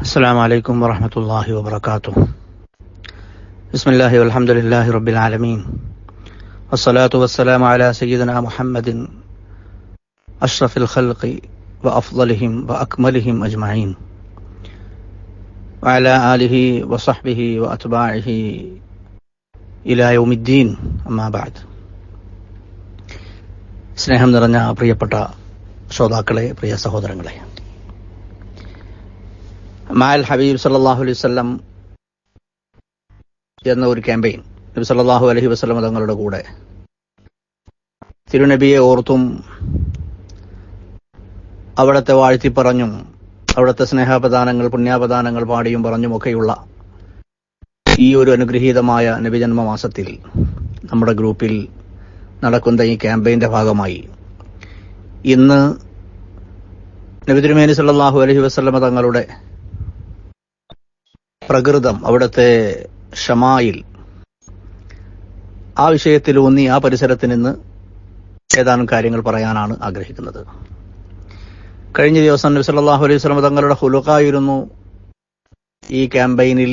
السلام عليكم ورحمة الله وبركاته. بسم الله والحمد لله رب العالمين، والصلاة والسلام على سيدنا محمد أشرف الخلق وأفضلهم وأكملهم أجمعين، وعلى آله وصحبه وأتباعه إلى يوم الدين. أما بعد. സ്നേഹം നിറഞ്ഞ പ്രിയപ്പെട്ട ശ്രോതാക്കളെ, പ്രിയ സഹോദരങ്ങളെ, മാൽ ഹബീബ് സല്ലല്ലാഹു അലൈഹി വസല്ലം എന്ന ഒരു ക്യാമ്പയിൻ നബി സല്ലല്ലാഹു അലൈഹി വസല്ലം തങ്ങളുടെ കൂടെ തിരുനബിയെ ഓർത്തും അവിടുത്തെ വാഴ്ത്തി പറഞ്ഞും അവിടുത്തെ സ്നേഹപ്രദാനങ്ങൾ പുണ്യാപദാനങ്ങൾ പാടിയും പറഞ്ഞുമൊക്കെയുള്ള ഈ ഒരു അനുഗ്രഹീതമായ നബിജന്മ മാസത്തിൽ നമ്മുടെ ഗ്രൂപ്പിൽ നടക്കുന്ന ഈ ക്യാമ്പയിന്റെ ഭാഗമായി ഇന്ന് നബി തിരുമേനി സല്ലല്ലാഹു അലൈഹി വസല്ലം തങ്ങളുടെ പ്രകൃതം, അവിടുത്തെ ഷമായിൽ, ആ വിഷയത്തിലൂന്നി ആ പരിസരത്ത് നിന്ന് ഏതാനും കാര്യങ്ങൾ പറയാനാണ് ആഗ്രഹിക്കുന്നത്. കഴിഞ്ഞ ദിവസം നബി സല്ലല്ലാഹു അലൈഹി വസല്ലം തങ്ങളുടെ ഖുലുഖായിരുന്നു ഈ ക്യാമ്പയിനിൽ,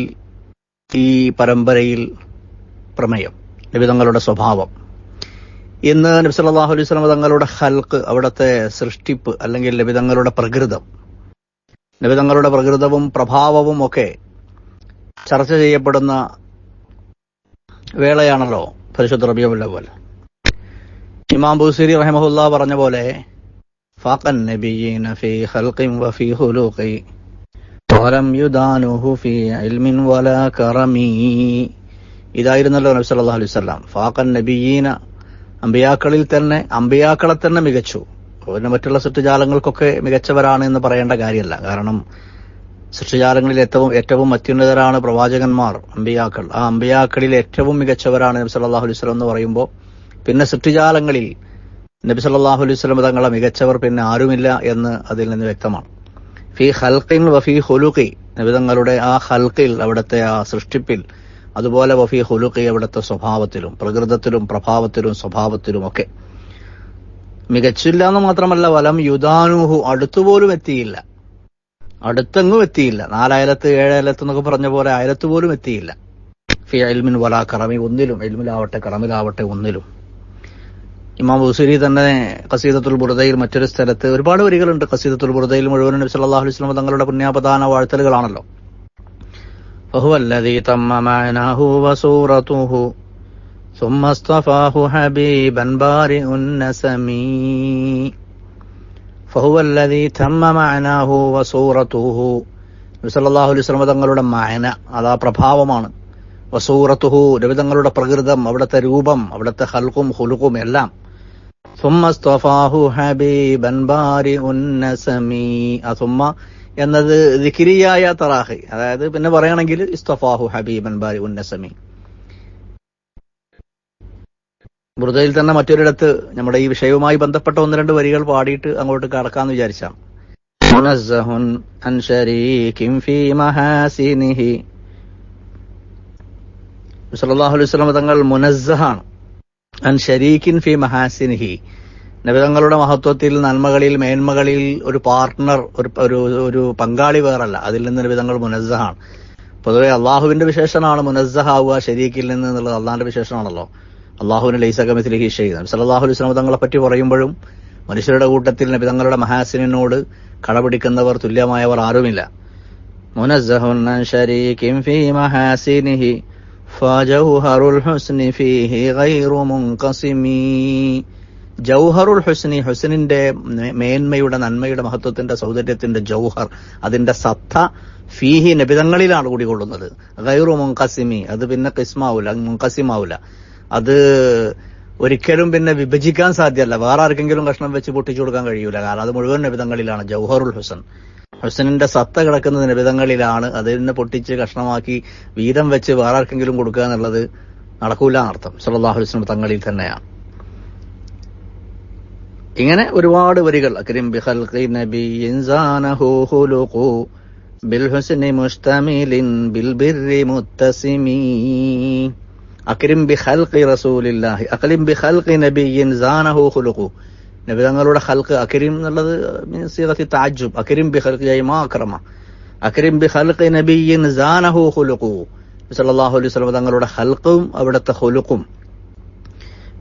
ഈ പരമ്പരയിൽ പ്രമേയം, നബി തങ്ങളുടെ സ്വഭാവം. ഇന്ന് നബി സല്ലല്ലാഹു അലൈഹി വസല്ലം തങ്ങളുടെ ഖൽഖ്, അവിടുത്തെ സൃഷ്ടിപ്പ്, അല്ലെങ്കിൽ നബി തങ്ങളുടെ പ്രകൃതം, നബി തങ്ങളുടെ പ്രകൃതവും പ്രഭാവവും ഒക്കെ ചർച്ച ചെയ്യപ്പെടുന്ന വേളയാണല്ലോ പരിശുദ്ധ റബീഉൽ അവ്വൽ. ഇമാം ബൂസിരി റഹിമഹുല്ലാഹ് പറഞ്ഞ പോലെ ഫാഖൻ നബിയ്യീന ഫീ ഖൽഖിൻ വഫീ ഖുലൂഖി വലം യുദാനുഹു ഫീ ഇൽമിൻ വലാ കറമി. ഇതായിരുന്നല്ലോ നബി സല്ലല്ലാഹു അലൈഹി വസല്ലം. ഫാഖൻ നബിയ്യീന, അമ്പിയാക്കളെ തന്നെ മികച്ചു. പിന്നെ മറ്റുള്ള സൃഷ്ടിജാലങ്ങൾക്കൊക്കെ മികച്ചവരാണ് എന്ന് പറയേണ്ട കാര്യമല്ല. കാരണം സൃഷ്ടിജാലങ്ങളിൽ ഏറ്റവും അത്യുന്നതരാണ് പ്രവാചകന്മാർ, അമ്പിയാക്കൾ. ആ അമ്പിയാക്കളിൽ ഏറ്റവും മികച്ചവരാണ് നബി സല്ലല്ലാഹു അലൈഹി വസല്ലം എന്ന് പറയുമ്പോൾ പിന്നെ സൃഷ്ടിജാലങ്ങളിൽ നബി സല്ലല്ലാഹു അലൈഹി വസല്ലം തങ്ങളെ മികച്ചവർ പിന്നെ ആരുമില്ല എന്ന് അതിൽ നിന്ന് വ്യക്തമാണ്. ഫീ ഖൽഖിൻ വഫീ ഖുലുഖി, നബി തങ്ങളുടെ ആ ഖൽഖിൽ, അവിടുത്തെ ആ സൃഷ്ടിപ്പിൽ, അതുപോലെ വഫീ ഖുലുഖി, അവിടുത്തെ സ്വഭാവത്തിലും പ്രകൃതത്തിലും പ്രഭാവത്തിലും സ്വഭാവത്തിലും ഒക്കെ മികച്ചില്ല എന്ന് മാത്രമല്ല, വലം യുദാനുഹു, അടുത്തുപോലും എത്തിയില്ല, അടുത്തെങ്ങും എത്തിയില്ല. 4 അയലത്ത് 7 അയലത്ത് എന്നൊക്കെ പറഞ്ഞ പോലെ അയലത്ത് പോലും എത്തിയില്ല. ഫി ഇൽമിൻ വലാ കറമി, ഒന്നിലും, ഇൽമിലാവട്ടെ കറമിലാവട്ടെ ഒന്നിലും. ഇമാം ബൂസിരി തന്നെ ഖസീദത്തുൽ ബുർദയിൽ മറ്റൊരു സ്ഥലത്ത് ഒരുപാട് വരികളുണ്ട്. ഖസീദത്തുൽ ബുർദയിൽ മുഴുവൻ നബി സല്ലല്ലാഹു അലൈഹി വസല്ലം തങ്ങളുടെ പുണ്യാപദാന വാഴ്ത്തലുകളാണല്ലോ. ഫഹുവല്ലദീ തമ്മ മഅനാഹു വസൂറതുഹു ثم اصطفاه حبيبا بارئ النسمي فهو الذي تم معناه وصورته. നബി സല്ലല്ലാഹു അലൈഹി വസല്ലം തങ്ങളുടെ മഅന, അതാ പ്രഭാവമാണ്. വസൂറത്തുഹു, നബി തങ്ങളുടെ പ്രകൃതം, അവിടുത്തെ രൂപം, അവിടുത്തെ ഖൽഖും ഖുലുഖും എല്ലാം. ثم اصطفاه حبيبا بارئ النسمي. ആ സുമ്മ എന്നത് ദിക്രിയായ തറാഹി, അതായത് പിന്നെ പറയുകയാണെങ്കിൽ ഇസ്തഫാഹു ഹബീബൻ ബാരിഉൻ നസമി. ബുർദയിൽ തന്നെ മറ്റൊരിടത്ത് നമ്മുടെ ഈ വിഷയവുമായി ബന്ധപ്പെട്ട 1-2 വരികൾ പാടിയിട്ട് അങ്ങോട്ട് കടക്കാന്ന് വിചാരിച്ചാം. മുനസ്സഹുൻ അൻ ശരീകിൻ ഫീ മഹാസിനിഹി. സല്ലല്ലാഹു അലൈഹി വസല്ലം തങ്ങൾ മുനസ്സഹാണ്. അൻ ശരീകിൻ ഫീ മഹാസിനിഹി, നബി തങ്ങളുടെ മഹത്വത്തിൽ, നന്മകളിൽ, മേന്മകളിൽ ഒരു പാർട്ട്ണർ, ഒരു പങ്കാളി വേറല്ല. അതിൽ നിന്ന് നബി തങ്ങൾ മുനസ്സഹാണ്. പൊതുവെ അള്ളാഹുവിന്റെ വിശേഷണമാണ് മുനസ്സഹാവുക, ശരീക്കിൽ നിന്ന് എന്നുള്ളത് അള്ളാഹിന്റെ വിശേഷണമാണല്ലോ. അള്ളാഹുവിന് ലൈസ കമിസ്ലിഹി ഷൈഅൻ. സല്ലല്ലാഹു അലൈഹി വസല്ലം തങ്ങളെ പറ്റി പറയുമ്പോഴും മനുഷ്യരുടെ കൂട്ടത്തിൽ നബി തങ്ങളുടെ മഹാസിനോട് കടപിടിക്കുന്നവർ, തുല്യമായവർ ആരുമില്ല. മുനസ്സഹുൻ അൻ ശരീകിൻ ഫീ മഹാസിനിഹി ഫജൗഹറുൽ ഹുസ്നി ഫീഹി ഗൈറു മുൻഖസിമി. ജൗഹറുൽ ഹുസ്നി, ഹുസ്നിന്റെ മേന്മയുടെ, നന്മയുടെ, മഹത്വത്തിന്റെ, സൗന്ദര്യത്തിന്റെ ജൗഹർ, അതിന്റെ സത്ത ഫീഹി, നബിതങ്ങളിലാണ് കൂടിക്കൊള്ളുന്നത്. ഗൈറു മുൻഖസിമി, അത് പിന്നെ ഖിസ്മാവൂല, മുൻഖസിമാവൂല. അത് ഒരിക്കലും പിന്നെ വിഭജിക്കാൻ സാധ്യമല്ല. വേറെ ആർക്കെങ്കിലും കഷ്ണം വെച്ച് പൊട്ടിച്ചു കൊടുക്കാൻ കഴിയൂല. കാരണം അത് മുഴുവൻ നബിതങ്ങളിലാണ്. ജൗഹറുൽ ഹുസൻ, ഹുസനിന്റെ സത്ത കിടക്കുന്നത് നബിതങ്ങളിലാണ്. അതിൽ നിന്ന് പൊട്ടിച്ച് കഷ്ണമാക്കി വീതം വെച്ച് വേറെ ആർക്കെങ്കിലും കൊടുക്കുക എന്നുള്ളത് നടക്കൂല എന്നർത്ഥം. സല്ലല്ലാഹു അലൈഹി വസല്ലം തങ്ങളിൽ തന്നെയാണ്. ഇങ്ങനെ ഒരുപാട് വരികൾ. അക്രിം ബി ഖൽഖി നബിയിൻ സാനഹു ഖുലുഖു ബിൽ ഹുസ്നി മുസ്തമിലിൻ ബിൽ ബിർരി മുത്തസിമി. അക്രിം ബി ഖൽഖി റസൂലില്ലാഹി അക്രിം ബി ഖൽഖി നബിയിൻ സാനഹു ഖുലുഖു. നബി തങ്ങളുടെ ഖൽഖ്, അക്രിം എന്നുള്ളത് സീഗത്തി തഅജ്ജുബ്. അക്രിം ബി ഖൽഖി മാ അക്രമ, അക്രിം ബി ഖൽഖി നബിയ്യിൻ സാനഹു ഖുലുഖു. സല്ലല്ലാഹു അലൈഹി വസല്ലം തങ്ങളുടെ ഖൽഖും അവിടുത്തെ ഖുലുഖും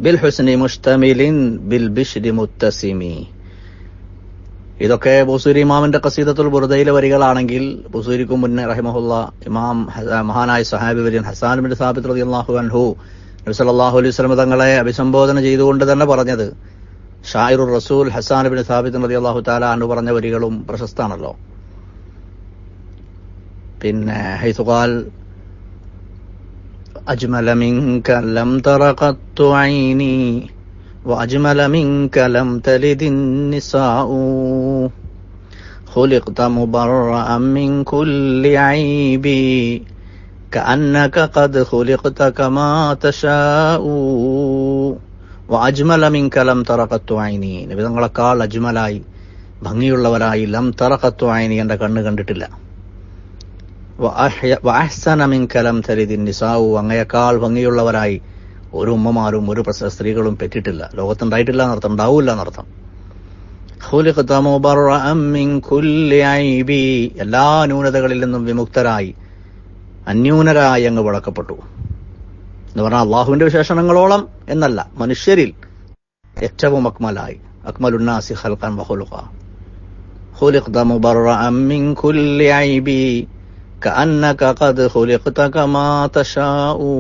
ബിൽ ഹുസ്നി മുസ്തമിലിൻ ബിൽ ബിശ്രി മുത്തസിമി. ഇതൊക്കെ ബൂസൂരി ഇമാമിന്റെ ഖസീദത്തുൽ ബുർദയിലെ വരികളാണെങ്കിൽ ബൂസൂരിക്കും മുന്നേ റഹിമഹുല്ലാ ഇമാം മഹാനായ സഹാബി വര്യൻ ഹസ്സാൻ ബിൻ സാബിത്ത് റളിയല്ലാഹു അൻഹു നബി സല്ലല്ലാഹു അലൈഹി വസല്ലം തങ്ങളെ അഭിസംബോധന ചെയ്തുകൊണ്ട് തന്നെ പറഞ്ഞത് ഷായിറുർ റസൂൽ ഹസ്സാൻ ബിൻ സാബിത്ത് റളിയല്ലാഹു തആല അൻഹു പറഞ്ഞ വരികളും പ്രശസ്താണല്ലോ. പിന്നെ ഹൈസു ഖാൽ അജ്മല മിൻക ലം തറ ഖത്തു ഐനി وأجمل منك لم تلد النساء خلقت مبرأ من كل عيب كأنك قد خلقت كما تشاء وأجمل منك لم تر قط عيني. നബി തങ്ങളെക്കാൾ അജ്മലായി ഭംഗിയുള്ളവരായി ലം തറ ഖത്തു ഐനി എന്റെ കണ്ണ് കണ്ടിട്ടില്ല. വഅഹ്സന മിൻക ലം തലിദിൻ നിസാഉ അങ്ങയേക്കാൾ ഭംഗിയുള്ളവരായി ഒരു ഉമ്മമാരും ഒരു സ്ത്രീകളും പെറ്റിട്ടില്ല, ലോകത്തുണ്ടായിട്ടില്ല എന്നർത്ഥം, ഉണ്ടാവൂല്ല എന്നർത്ഥം. ഖുലിഖത മുബറഅൻ മിൻ കുല്ലി ഐബി എല്ലാ ന്യൂനതകളിൽ നിന്നും വിമുക്തരായി അന്യൂനരായി അങ്ങ് വിളക്കപ്പെട്ടു എന്ന് പറഞ്ഞാൽ അള്ളാഹുവിന്റെ വിശേഷണങ്ങളോളം എന്നല്ല, മനുഷ്യരിൽ ഏറ്റവും അക്മലായി അക്മലുന്നാസി ഖൽഖൻ വഖുലുഖ. ഖുലിഖത മുബറഅൻ മിൻ കുല്ലി ഐബി കഅന്നക ഖദ് ഖുലിഖത കമാ തശാഉ.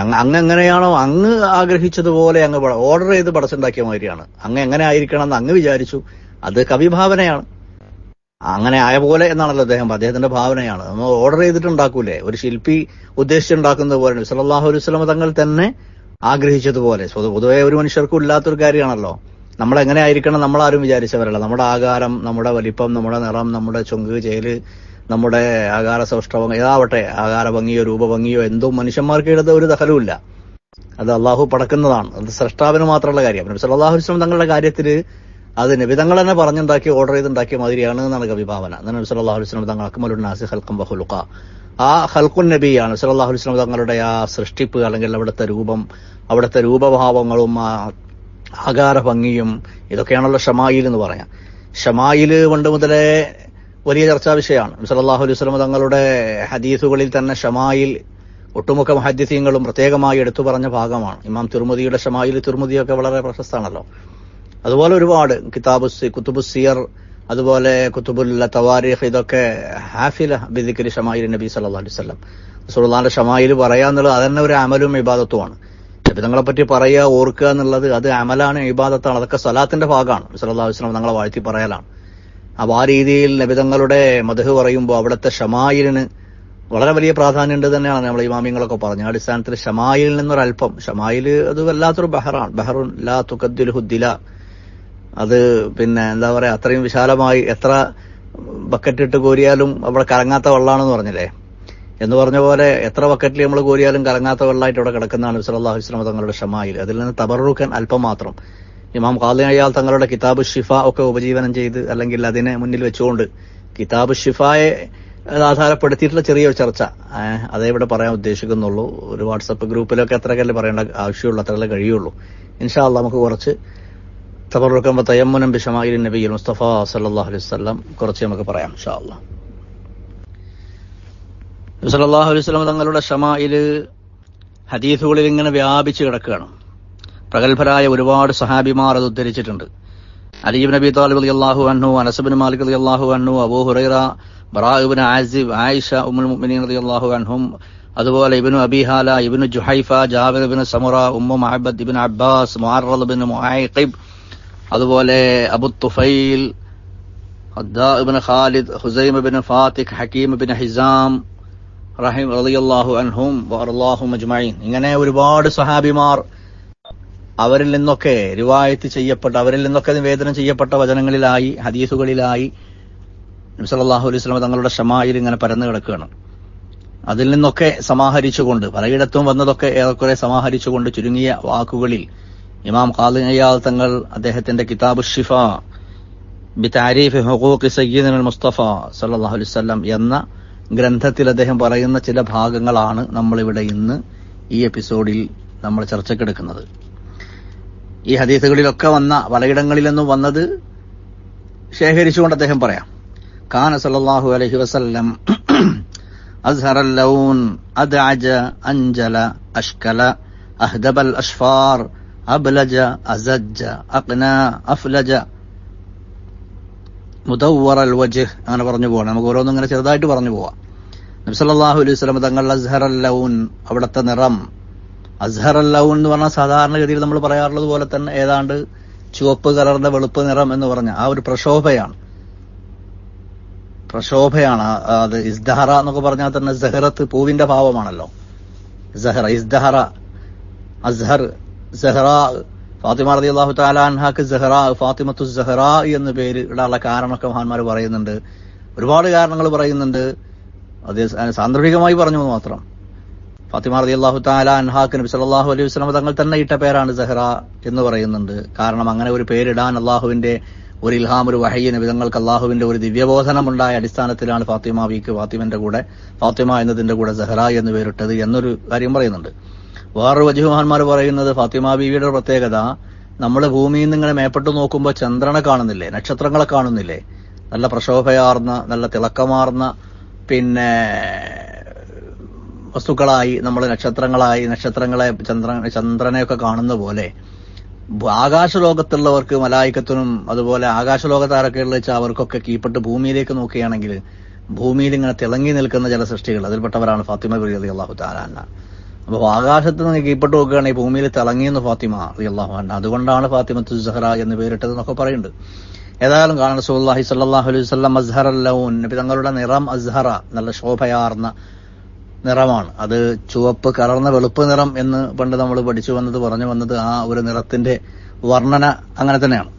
അങ്ങ് എങ്ങനെയാണോ അങ്ങ് ആഗ്രഹിച്ചതുപോലെ അങ്ങ് ഓർഡർ ചെയ്ത് പടച്ചുണ്ടാക്കിയ മാതിരിയാണ്. അങ്ങ് എങ്ങനെ ആയിരിക്കണം എന്ന് അങ്ങ് വിചാരിച്ചു, അത് കവിഭാവനയാണ്. അങ്ങനെ ആയ പോലെ എന്നാണല്ലോ അദ്ദേഹത്തിന്റെ ഭാവനയാണ്. നമ്മൾ ഓർഡർ ചെയ്തിട്ടുണ്ടാക്കൂലേ, ഒരു ശില്പി ഉദ്ദേശിച്ചുണ്ടാക്കുന്നത് പോലെ നബി സല്ലല്ലാഹു അലൈഹി വസല്ലം തങ്ങൾ തന്നെ ആഗ്രഹിച്ചതുപോലെ. പൊതുവെ ഒരു മനുഷ്യർക്കും ഇല്ലാത്തൊരു കാര്യമാണല്ലോ. നമ്മളെങ്ങനെ ആയിരിക്കണം നമ്മളാരും വിചാരിച്ചവരല്ല. നമ്മുടെ ആകാരം, നമ്മുടെ വലിപ്പം, നമ്മുടെ നിറം, നമ്മുടെ ചൊങ്ക് ചേല്, നമ്മുടെ ആകാര സൗഷ്ഠവം ഏതാവട്ടെ, ആകാര ഭംഗിയോ രൂപഭംഗിയോ എന്തോ മനുഷ്യന്മാർക്ക് ഇടത് ഒരു ദഖലുമില്ല. അത് അള്ളാഹു പടക്കുന്നതാണ്. അത് സ്രഷ്ടാവിന് മാത്രമുള്ള കാര്യം. നബി സല്ലല്ലാഹു അലൈഹി വസല്ലം തങ്ങളുടെ കാര്യത്തിൽ അത് നബി തങ്ങൾ തന്നെ പറഞ്ഞുണ്ടാക്കി ഓർഡർ ചെയ്തുണ്ടാക്കിയ മാതിരിയാണ് എന്നാണ് കവിഭാവന. നബി സല്ലല്ലാഹു അലൈഹി വസല്ലം തങ്ങൾ അക്മലുന്നാസി ഖൽഖൻ വഖുലുഖ, ആ ഖൽഖുൻ നബിയാണ് സല്ലല്ലാഹു അലൈഹി വസല്ലം തങ്ങളുടെ ആ സൃഷ്ടിപ്പ്, അല്ലെങ്കിൽ അവിടുത്തെ രൂപം, അവിടുത്തെ രൂപഭാവങ്ങളും ആകാര ഭംഗിയും ഇതൊക്കെയാണല്ലോ ഷമായിൽ എന്ന് പറയാം. ഷമായിൽ പണ്ട് മുതലേ വലിയ ചർച്ചാ വിഷയമാണ്. നബി സല്ലല്ലാഹു അലൈഹി വസല്ലം തങ്ങളുടെ ഹദീസുകളിൽ തന്നെ ഷമായിൽ ഒട്ടുമുഖ മുഹദ്ദിസീങ്ങളും പ്രത്യേകമായി എടുത്തു പറഞ്ഞ ഭാഗമാണ്. ഇമാം തിർമിദിയുടെ ഷമായിൽ, തിർമിദിയൊക്കെ വളരെ പ്രശസ്തമാണല്ലോ. അതുപോലെ ഒരുപാട് കുത്തുബുസ് സിയർ, അതുപോലെ കുത്തുബുൽ തവാരീഖ്, ഇതൊക്കെ ഹാഫില ബിദിക്രി ഷമായിൽ നബി സല്ലല്ലാഹു അലൈഹി വസല്ലം. റസൂലുള്ളാഹിന്റെ ഷമായിൽ പറയാന്നുള്ളത് അതന്നെ ഒരു അമലും ഇബാദത്തുമാണ്. നബി തങ്ങളെ പറ്റി പറയുക, ഓർക്കുക എന്നുള്ളത് അത് അമലാണ്, ഇബാദത്താണ്. അതൊക്കെ സ്വലാത്തിന്റെ ഭാഗമാണ്. സല്ലല്ലാഹു അലൈഹി വസല്ലം തങ്ങളെ വാഴ്ത്തി പറയലാണ്. അപ്പൊ ആ രീതിയിൽ നബി തങ്ങളുടെ മദ്ഹ് പറയുമ്പോൾ അവിടുത്തെ ഷമായിലിന് വളരെ വലിയ പ്രാധാന്യമുണ്ട് തന്നെയാണ് നമ്മൾ ഇമാമിങ്ങളൊക്കെ പറഞ്ഞു. ആ അടിസ്ഥാനത്തിൽ ഷമായിൽ നിന്നൊരൽപ്പം, ഷമായിൽ അത് വല്ലാത്തൊരു ബഹറാണ്. ബഹറുൻ ലാ തുഖദ്ദിലുഹു ദില. അത് പിന്നെ എന്താ പറയാ, അത്രയും വിശാലമായി എത്ര ബക്കറ്റ് ഇട്ട് കോരിയാലും അവിടെ കലങ്ങാത്ത വെള്ളമാണെന്ന് പറഞ്ഞില്ലേ, എന്ന് പറഞ്ഞ പോലെ എത്ര ബക്കറ്റിൽ നമ്മൾ കോരിയാലും കലങ്ങാത്ത വെള്ളമായിട്ട് അവിടെ കിടക്കുന്നതാണ് സല്ലല്ലാഹു അലൈഹി വസല്ലം തങ്ങളുടെ ഷമായിൽ. അതിൽ നിന്ന് തബറുക്കൻ അല്പം മാത്രം ഇമാം ഖാദി അയ്യാൽ തങ്ങളുടെ കിതാബ് ഷിഫ ഒക്കെ ഉപജീവനം ചെയ്ത്, അല്ലെങ്കിൽ അതിനെ മുന്നിൽ വെച്ചുകൊണ്ട് കിതാബ് ഷിഫയെ ആധാരപ്പെടുത്തിയിട്ടുള്ള ചെറിയൊരു ചർച്ച അതേ ഇവിടെ പറയാൻ ഉദ്ദേശിക്കുന്നുള്ളൂ. ഒരു വാട്സപ്പ് ഗ്രൂപ്പിലൊക്കെ അത്രക്കല്ലേ പറയേണ്ട ആവശ്യമുള്ളൂ, അത്രയല്ലേ കഴിയുള്ളൂ. ഇൻഷാ അല്ലാഹ് നമുക്ക് കുറച്ച് തബറുക്കം തയമ്മുനം ബിശമായിൽ നബിയിൽ മുസ്തഫ സല്ലല്ലാഹു അലൈഹി വസല്ലം കുറച്ച് നമുക്ക് പറയാം ഇൻഷാ അല്ലാഹ്. സല്ലല്ലാഹു അലൈഹി വസല്ലം തങ്ങളുടെ ഷമായിൽ ഹദീസുകളിൽ ഇങ്ങനെ വ്യാപിച്ചു കിടക്കുകയാണ്. പ്രഗത്ഭരായ ഒരുപാട് സഹാബിമാർ അത് ഉദ്ധരിച്ചിട്ടുണ്ട്. അലി ഇബ്നു അബീ ത്വാലിബ് റളിയല്ലാഹു അൻഹു, അനസ് ഇബ്നു മാലിക് റളിയല്ലാഹു അൻഹു, അബൂ ഹുറൈറ, ബറാഅ ഇബ്നു ആസിബ്, ആയിഷ ഉമ്മുൽ മുഅ്മിനീൻ റളിയല്ലാഹു അൻഹും, അതുപോലെ ഇബ്നു അബീ ഹാല, Ibnu Juhaifa, Jabir Ibnu സമുറ, Umm മഅബദ് Ibn Abbas, മുഅറദ് Ibnu മുആയിഖിബ്, അതുപോലെ അബൂ തുഫൈൽ, അദ്ദാ ഇബ്നു ഖാലിദ്, ഹുസൈമ ഇബ്നു ഫാത്തിഖ്, ഹകീം ഇബ്നു ഹിസാം റളിയല്ലാഹു അൻഹും വഅർളാഹും അജ്മഈൻ. ഇങ്ങനെ ഒരുപാട് സഹാബിമാർ അവരിൽ നിന്നൊക്കെ റിവായത്ത് ചെയ്യപ്പെട്ട, അവരിൽ നിന്നൊക്കെ നിവേദനം ചെയ്യപ്പെട്ട വചനങ്ങളിലായി, ഹദീസുകളിലായി നബി സല്ലല്ലാഹു അലൈഹി വസല്ലം തങ്ങളുടെ ഷമായിൽ ഇങ്ങനെ പരന്നു കിടക്കുകയാണ്. അതിൽ നിന്നൊക്കെ സമാഹരിച്ചുകൊണ്ട്, പലയിടത്തും വന്നതൊക്കെ ഏറെക്കുറെ സമാഹരിച്ചുകൊണ്ട് ചുരുങ്ങിയ വാക്കുകളിൽ ഇമാം ഖാദി അയ്യാൽ തങ്ങൾ അദ്ദേഹത്തിന്റെ കിതാബ് ഷിഫ ബി തഅരീഫ് ഹുഖൂഖി സയ്യിദിന മുസ്തഫ സല്ലല്ലാഹു അലൈഹി വസല്ലം എന്ന ഗ്രന്ഥത്തിൽ അദ്ദേഹം പറയുന്ന ചില ഭാഗങ്ങളാണ് നമ്മളിവിടെ ഇന്ന് ഈ എപ്പിസോഡിൽ നമ്മൾ ചർച്ചക്കെടുക്കുന്നത്. ഈ ഹദീസുകളിലൊക്കെ വന്ന, പലയിടങ്ങളിൽ നിന്നും വന്നത് ശേഖരിച്ചുകൊണ്ട് അദ്ദേഹം പറയാം. കാന സല്ലല്ലാഹു അലൈഹി വസല്ലം أزهر اللون أدعج أنجل أشكل أهدب الأشفار أبلج أزج أقنى أفلج മുദവ്വറ അൽ വജ്ഹ് അങ്ങനെ പറഞ്ഞു പോകണം. നമുക്ക് ഓരോന്നും ഇങ്ങനെ ചെറുതായിട്ട് പറഞ്ഞു പോവാം. നബി സല്ലല്ലാഹു അലൈഹി വസല്ലം തങ്ങൾ അസ്ഹർ അൽ ലൗൻ, അവിടുത്തെ നിറം. അസ്ഹർ അൽ ലൗൻ എന്ന് പറഞ്ഞാൽ സാധാരണഗതിയിൽ നമ്മൾ പറയാറുള്ളത് പോലെ തന്നെ ഏതാണ്ട് ചുവപ്പ് കലർന്ന വെളുപ്പ് നിറം എന്ന് പറഞ്ഞ ആ ഒരു പ്രശോഭയാണ്. അത് ഇസ്ദഹറ എന്നൊക്കെ പറഞ്ഞാൽ തന്നെ സഹറത്ത് പൂവിന്റെ ഭാവമാണല്ലോ. സഹറ, ഇസ്ദഹറ, അസ്ഹർ, സഹറ. ഫാത്തിമ റളിയല്ലാഹു തആല അൻഹാക്ക് സഹറ, ഫാത്തിമത്തു സഹറ എന്ന് പേര് ഇടാനുള്ള കാരണമൊക്കെ മഹാന്മാർ പറയുന്നുണ്ട്. ഒരുപാട് കാരണങ്ങൾ പറയുന്നുണ്ട്. അത് സാന്ദർഭികമായി പറഞ്ഞു മാത്രം. ഫാത്തിമ റളിയല്ലാഹു തആല അൻഹാക്ക് നബി സല്ലല്ലാഹു അലൈഹി വസല്ലം തങ്ങൾ തന്നെ ഇട്ട പേരാണ് സഹറ എന്ന് പറയുന്നുണ്ട്. കാരണം അങ്ങനെ ഒരു പേരിടാൻ അള്ളാഹുവിന്റെ ഒരു ഇൽഹാം, ഒരു വഹയ്യ്, നബി തങ്ങൾക്ക് അള്ളാഹുവിന്റെ ഒരു ദിവ്യബോധനം ഉണ്ടായ അടിസ്ഥാനത്തിലാണ് ഫാത്തിമ എന്നതിന്റെ കൂടെ സഹറ എന്ന് പേരിട്ടത് എന്നൊരു കാര്യം പറയുന്നുണ്ട്. വേറൊരു വജുഹന്മാർ പറയുന്നത് ഫാത്തിമ ബീവിയുടെ പ്രത്യേകത, നമ്മൾ ഭൂമിയിൽ നിന്ന് ഇങ്ങനെ മേപ്പെട്ട് നോക്കുമ്പോൾ ചന്ദ്രനെ കാണുന്നില്ലേ, നക്ഷത്രങ്ങളെ കാണുന്നില്ലേ, നല്ല പ്രശോഭയാർന്ന, നല്ല തിളക്കമാർന്ന പിന്നെ വസ്തുക്കളായി നമ്മൾ നക്ഷത്രങ്ങളെ ചന്ദ്രനെയൊക്കെ കാണുന്ന പോലെ ആകാശലോകത്തുള്ളവർക്ക്, മലായിക്കത്തിനും അതുപോലെ ആകാശലോകത്ത് ആരൊക്കെയുള്ള വെച്ചാൽ അവർക്കൊക്കെ കീഴ്പ്പെട്ട് ഭൂമിയിലേക്ക് നോക്കുകയാണെങ്കിൽ ഭൂമിയിൽ ഇങ്ങനെ തിളങ്ങി നിൽക്കുന്ന ചില സൃഷ്ടികൾ, അതിൽപ്പെട്ടവരാണ് ഫാത്തിമ റളിയല്ലാഹു തആല അൻഹ. അപ്പോൾ ആകാശത്ത് നിന്ന് കീഴ്പ്പെട്ട് നോക്കുകയാണെങ്കിൽ ഭൂമിയിൽ തിളങ്ങിയെന്ന് ഫാത്തിമ റളിയല്ലാഹു അൻഹ. അതുകൊണ്ടാണ് ഫാത്തിമത്തു സഹറ എന്ന് പേരിട്ടത് എന്നൊക്കെ പറയുന്നുണ്ട്. ഏതായാലും കാണാൻ റസൂലുള്ളാഹി സ്വല്ലല്ലാഹു അലൈഹി വസല്ലം അസ്ഹർ അൽ ലൗൻ, നബി തങ്ങളുടെ നിറം അസ്ഹറ, നല്ല ശോഭയാർന്ന നിറമാണ്. അത് ചുവപ്പ് കലർന്ന വെളുപ്പ് നിറം എന്ന് പണ്ട് നമ്മൾ പറഞ്ഞു വന്നത് ആ ഒരു നിറത്തിന്റെ വർണ്ണന അങ്ങനെ തന്നെയാണ്.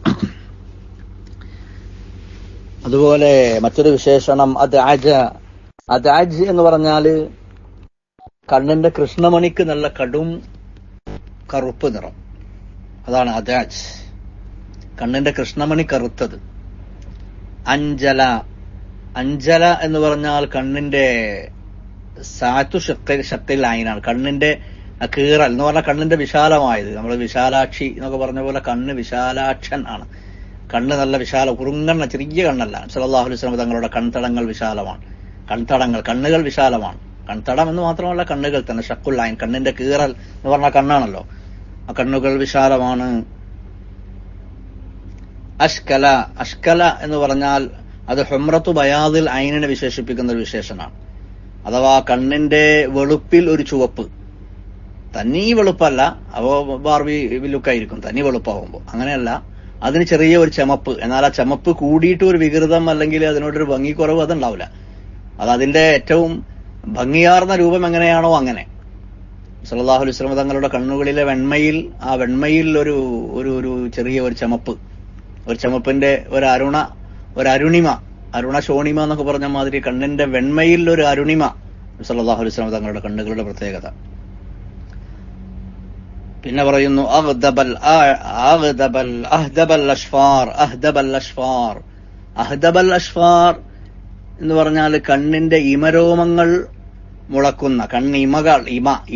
അതുപോലെ മറ്റൊരു വിശേഷണം അദ്അജ് എന്ന് പറഞ്ഞാല് കണ്ണിന്റെ കൃഷ്ണമണിക്ക് നല്ല കടും കറുപ്പ് നിറം, അതാണ് അദ്അജ്. കണ്ണിന്റെ കൃഷ്ണമണി കറുത്തത്. അഞ്ചല എന്ന് പറഞ്ഞാൽ കണ്ണിന്റെ സാത്തു ശക്തിൽ ആയിനാണ്, കണ്ണിന്റെ കീറൽ എന്ന് പറഞ്ഞാൽ കണ്ണിന്റെ വിശാലമായത്. നമ്മൾ വിശാലാക്ഷി എന്നൊക്കെ പറഞ്ഞ പോലെ കണ്ണ് വിശാലാക്ഷൻ ആണ്. കണ്ണ് നല്ല വിശാല, കുറുങ്ങണ്ണ, ചെറിയ കണ്ണല്ല. സല്ലല്ലാഹു അലൈഹി വസല്ലം തങ്ങളുടെ കൺതടങ്ങൾ വിശാലമാണ്. കണ്ണുകൾ വിശാലമാണ്. കൺതടം എന്ന് മാത്രമല്ല, കണ്ണുകൾ തന്നെ ഷക്കുൽ ലൈൻ, കണ്ണിന്റെ കീറൽ എന്ന് പറഞ്ഞാൽ കണ്ണാണല്ലോ. ആ കണ്ണുകൾ വിശാലമാണ്. അഷ്കല എന്ന് പറഞ്ഞാൽ അത് ഹുംറത്തു ബയാദിൽ ഐനിനെ വിശേഷിപ്പിക്കുന്ന ഒരു വിശേഷണമാണ്. അഥവാ കണ്ണിന്റെ വെളുപ്പിൽ ഒരു ചുവപ്പ്, തനി വെളുപ്പല്ല, അപ്പോ ബാർബി ലുക്കായിരിക്കും തനി വെളുപ്പാവുമ്പോ. അങ്ങനെയല്ല, അതിന് ചെറിയ ഒരു ചമപ്പ്. എന്നാൽ ആ ചമപ്പ് കൂടിയിട്ട് ഒരു വികൃതം അല്ലെങ്കിൽ അതിനോടൊരു ഭംഗിക്കുറവ് അതുണ്ടാവില്ല. അത് അതിന്റെ ഏറ്റവും ഭംഗിയാർന്ന രൂപം എങ്ങനെയാണോ അങ്ങനെ. സല്ലല്ലാഹു അലൈഹി വസല്ലം തങ്ങളുടെ കണ്ണുകളിലെ വെണ്മയിൽ ഒരു ചെറിയ ഒരു ചമപ്പ്, ഒരു ചമപ്പിന്റെ അരുണ ശോണിമ എന്നൊക്കെ പറഞ്ഞ മാതിരി കണ്ണിന്റെ വെണ്മയിൽ ഒരു അരുണിമ സല്ലല്ലാഹു അലൈഹി വസല്ലം തങ്ങളുടെ കണ്ണുകളുടെ പ്രത്യേകത. പിന്നെ പറയുന്നു അഹ്ദബൽ അഷ്ഫാർ എന്ന് പറഞ്ഞാൽ കണ്ണിന്റെ ഇമരോമങ്ങൾ മുളക്കുന്ന,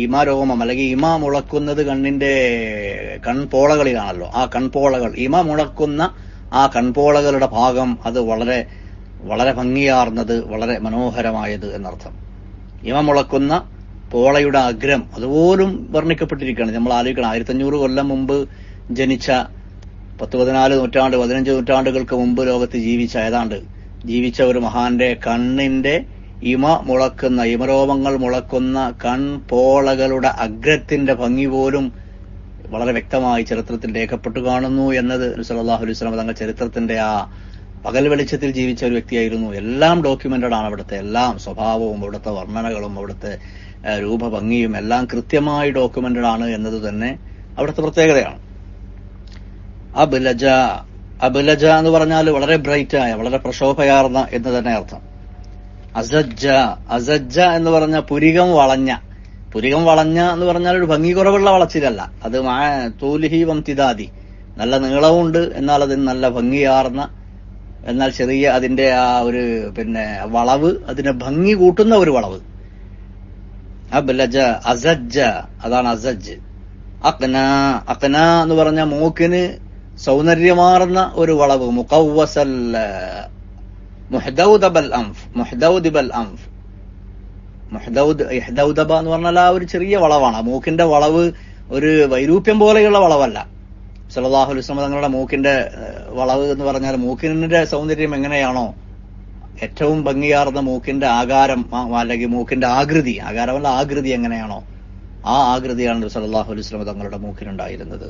ഇമരോമം അല്ലെങ്കിൽ ഇമ മുളക്കുന്നത് കണ്ണിന്റെ കൺപോളകളിലാണല്ലോ. ആ കൺപോളകൾ, ഇമ മുളക്കുന്ന ആ കൺപോളകളുടെ ഭാഗം അത് വളരെ വളരെ ഭംഗിയാർന്നത്, വളരെ മനോഹരമായത് എന്നർത്ഥം. ഇമ മുളക്കുന്ന പോളയുടെ അഗ്രം അതുപോലും വർണ്ണിക്കപ്പെട്ടിരിക്കുകയാണ്. നമ്മൾ ആലോചിക്കണം, 1500 കൊല്ലം മുമ്പ് ജനിച്ച, 10-14 നൂറ്റാണ്ട് 15 നൂറ്റാണ്ടുകൾക്ക് മുമ്പ് ലോകത്ത് ജീവിച്ച ഒരു മഹാന്റെ കണ്ണിന്റെ ഇമരോമങ്ങൾ മുളക്കുന്ന കൺപോളകളുടെ അഗ്രത്തിന്റെ ഭംഗി പോലും വളരെ വ്യക്തമായി ചരിത്രത്തിൽ രേഖപ്പെട്ടു കാണുന്നു എന്നത് സല്ലല്ലാഹു അലൈഹി വസല്ലം തങ്ങൾ ചരിത്രത്തിന്റെ ആ പകൽ വെളിച്ചത്തിൽ ജീവിച്ച ഒരു വ്യക്തിയായിരുന്നു. എല്ലാം ഡോക്യുമെന്റഡ് ആണ്. അവിടുത്തെ എല്ലാം സ്വഭാവവും അവിടുത്തെ വർണ്ണനകളും അവിടുത്തെ രൂപഭംഗിയും എല്ലാം കൃത്യമായി ഡോക്യുമെന്റഡ് ആണ് എന്നത് തന്നെ അവിടുത്തെ പ്രത്യേകതയാണ്. അബുലജ എന്ന് പറഞ്ഞാൽ വളരെ ബ്രൈറ്റ് ആയ, വളരെ പ്രശോഭയാർന്ന എന്ന് തന്നെ അർത്ഥം. അസജ്ജ എന്ന് പറഞ്ഞ പുരികം വളഞ്ഞ എന്ന് പറഞ്ഞാൽ ഒരു ഭംഗി കുറവുള്ള വളച്ചിലല്ല. അത് തൂലിഹി വംതിദാദി, നല്ല നീളമുണ്ട്, എന്നാൽ അതിന് നല്ല ഭംഗിയാർന്ന, എന്നാൽ ചെറിയ അതിന്റെ ആ ഒരു വളവ്, അതിന്റെ ഭംഗി കൂട്ടുന്ന ഒരു വളവ്. അസജ്ജ, അതാണ് അസജ്. അഖ്ന എന്ന് പറഞ്ഞ മൂക്കിന് സൗന്ദര്യമാർന്ന ഒരു വളവ്. മുഹ്ദൗദബൽ അംഫ്, മുഹ്ദൗദിബൽ അംഫ്. ഇഹ്ദൗദബ എന്ന് പറഞ്ഞാൽ ആ ഒരു ചെറിയ വളവാണ്. മൂക്കിന്റെ വളവ് ഒരു വൈരൂപ്യം പോലെയുള്ള വളവല്ല. സല്ലല്ലാഹു അലൈഹി വസല്ലം തങ്ങളുടെ മൂക്കിന്റെ വളവ് എന്ന് പറഞ്ഞാൽ മൂക്കിന്റെ സൗന്ദര്യം എങ്ങനെയാണോ, ഏറ്റവും ഭംഗിയാർന്ന മൂക്കിന്റെ ആകാരം അല്ലെങ്കിൽ മൂക്കിന്റെ ആകൃതി, ആകാരമല്ല ആകൃതി എങ്ങനെയാണോ ആ ആകൃതിയാണ് സല്ലല്ലാഹു അലൈഹി വസല്ലം തങ്ങളുടെ മൂക്കിനുണ്ടായിരുന്നത്.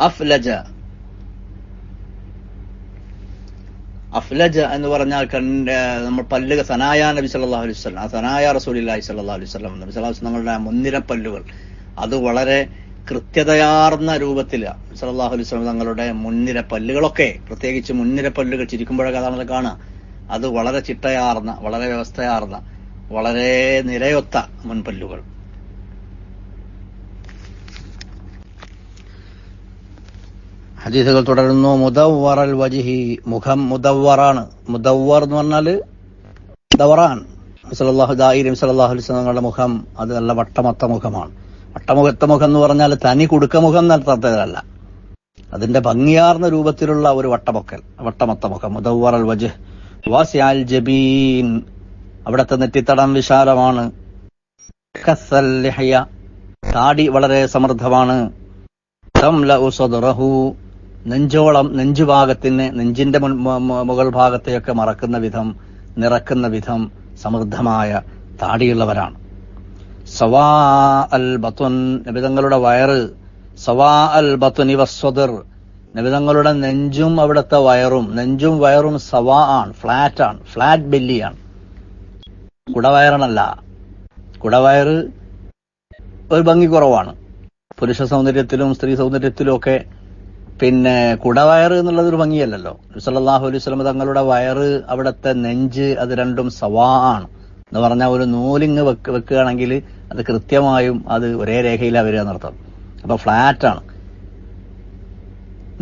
അഫ്ലജ, അഫ്ലജ എന്ന് പറഞ്ഞാൽ നമ്മൾ പല്ലുക സനായ നബി സല്ലല്ലാഹു അലൈഹി വസല്ലം, സനായ റസൂലുള്ളാഹി സല്ലല്ലാഹു അലൈഹി വസല്ലം, നബി സല്ലല്ലാഹു അലൈഹി വസല്ലം തങ്ങളുടെ മുൻനിര പല്ലുകൾ അത് വളരെ കൃത്യതയാർന്ന രൂപത്തിൽ സല്ലല്ലാഹു അലൈഹി വസല്ലം തങ്ങളുടെ മുൻനിര പല്ലുകളൊക്കെ, പ്രത്യേകിച്ച് മുൻനിര പല്ലുകൾ ചിരിക്കുമ്പോഴൊക്കെ അതാണ് കാണുക, അത് വളരെ ചിട്ടയാർന്ന, വളരെ വ്യവസ്ഥയാർന്ന, വളരെ നിരയൊത്ത മുൻപല്ലുകൾ. ഹദീസുകൾ തുടരുന്നു. മുദവ്വറൽ വജ്ഹി, മുഖം മുദവ്വറാണ്. മുദവ്വർ എന്ന് പറഞ്ഞാല് ദവറാൻ, സല്ലല്ലാഹു അലൈഹി വസല്ലം തങ്ങളുടെ മുഖം അത് നല്ല വട്ടമൊത്ത മുഖമാണ്. വട്ടമുഖത്ത മുഖം എന്ന് പറഞ്ഞാൽ തനി കുടുക്കമുഖം നടത്തതല്ല, അതിന്റെ ഭംഗിയാർന്ന രൂപത്തിലുള്ള ഒരു വട്ടമൊത്ത മുഖം. മുദവ്വറൽ വജ്ഹ്. വാസിഅൽ ജബീൻ, അവിടത്തെ നെറ്റിത്തടം വിശാലമാണ്. കസ്സൽ ലിഹ്യ, താടി വളരെ സമൃദ്ധമാണ്. തംലഉ സദ്റഹു, നെഞ്ചോളം, നെഞ്ചുഭാഗത്തിന്, നെഞ്ചിന്റെ മുകൾ ഭാഗത്തെയൊക്കെ നിറക്കുന്ന വിധം സമൃദ്ധമായ താടിയുള്ളവരാണ്. സവാ അൽ ബത്വൻ, നബിതങ്ങളുടെ വയറ്. സവാ അൽ ബത്വനി വസ്വദർ, നബിതങ്ങളുടെ നെഞ്ചും അവിടുത്തെ വയറും, നെഞ്ചും വയറും സവാ ആണ്, ഫ്ലാറ്റ് ബെല്ലിയാണ്, കുടവയറണല്ല. കുടവയറ് ഒരു ഭംഗി കുറവാണ്. പുരുഷ സൗന്ദര്യത്തിലും സ്ത്രീ സൗന്ദര്യത്തിലും ഒക്കെ പിന്നെ കുടവയറ് എന്നുള്ളത് ഒരു ഭംഗിയല്ലല്ലോ. സല്ലല്ലാഹു അലൈഹി വസല്ലം തങ്ങളുടെ വയറ്, അവിടുത്തെ നെഞ്ച്, അത് രണ്ടും സവാ ആണ് എന്ന് പറഞ്ഞാൽ ഒരു നൂലിങ് വെക്കുകയാണെങ്കിൽ അത് കൃത്യമായും അത് ഒരേ രേഖയിലാണ് വരിക എന്നർത്ഥം. അപ്പൊ ഫ്ലാറ്റാണ്.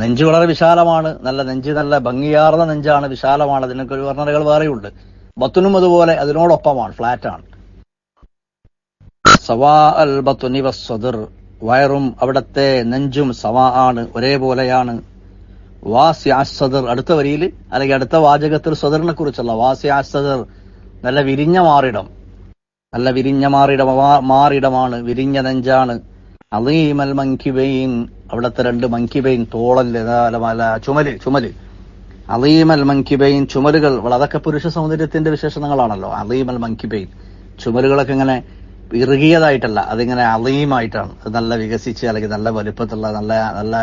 നെഞ്ച് വളരെ വിശാലമാണ്. നല്ല നെഞ്ച്, നല്ല ഭംഗിയാർന്ന നെഞ്ചാണ്, വിശാലമാണ്. അതിനൊക്കെ ഒരു വർണ്ണനകൾ വേറെയുണ്ട്. ബത്തുനും അതുപോലെ അതിനോടൊപ്പമാണ്, ഫ്ലാറ്റാണ്. സവാ അൽ ബത്തുനി വസ്സദർ, വയറും അവിടത്തെ നെഞ്ചും സവാ ആണ്, ഒരേപോലെയാണ്. വാസിഅ സദർ, അടുത്ത വരിയിൽ അല്ലെങ്കിൽ അടുത്ത വാചകത്തിൽ സദറിനെ കുറിച്ചുള്ള വാസിഅ സദർ, നല്ല വിരിഞ്ഞ മാറിടം, മാറിടമാണ്, വിരിഞ്ഞ നെഞ്ചാണ്. അളീമൽ മൻകിബൈൻ, അവിടത്തെ രണ്ട് മൻകിബൈൻ, തോളല്, ചുമല്. അളീമൽ മൻകിബൈൻ, ചുമലുകൾ. അതൊക്കെ പുരുഷ സൗന്ദര്യത്തിന്റെ വിശേഷണങ്ങളാണല്ലോ. അളീമൽ മൻകിബൈൻ, ചുമലുകളൊക്കെ ഇങ്ങനെ ഇറുകിയതായിട്ടല്ല, അതിങ്ങനെ അളീമായിട്ടാണ്. അത് നല്ല വികസിച്ച് അല്ലെങ്കിൽ നല്ല വലുപ്പത്തുള്ള നല്ല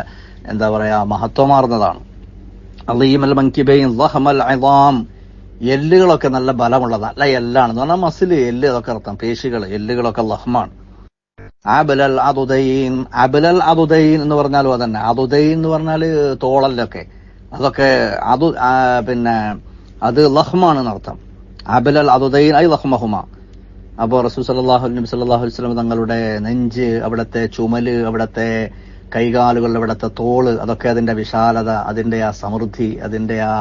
എന്താ പറയാ മഹത്വമാർന്നതാണ്. അളീമൽ മൻകിബൈൻ ദഹമൽ ഇളാം, എല്ലുകളൊക്കെ നല്ല ബലമുള്ളത്, നല്ല എല്ലാണെന്ന് പറഞ്ഞാൽ മസില്, എല്ല് അതൊക്കെ അർത്ഥം, പേശികൾ, എല്ലുകളൊക്കെ ലഹ്മാണ്. അബലൽ അതുദൈൻ എന്ന് പറഞ്ഞാലും അതന്നെ. അതുദൈൻ എന്ന് പറഞ്ഞാല് തോളലൊക്കെ, അതൊക്കെ പിന്നെ അത് ലഹ്മാണ് എന്നർത്ഥം. അബലൽ അതുദൈൻ ഐ ലഹ്മഹുമ. അപ്പോ റസൂൽ സല്ലല്ലാഹു അലൈഹി വസല്ലം തങ്ങളുടെ നെഞ്ച്, അവിടുത്തെ ചുമല്, അവിടുത്തെ കൈകാലുകൾ, അവിടുത്തെ തോള്, അതൊക്കെ അതിന്റെ വിശാലത, അതിന്റെ ആ സമൃദ്ധി, അതിന്റെ ആ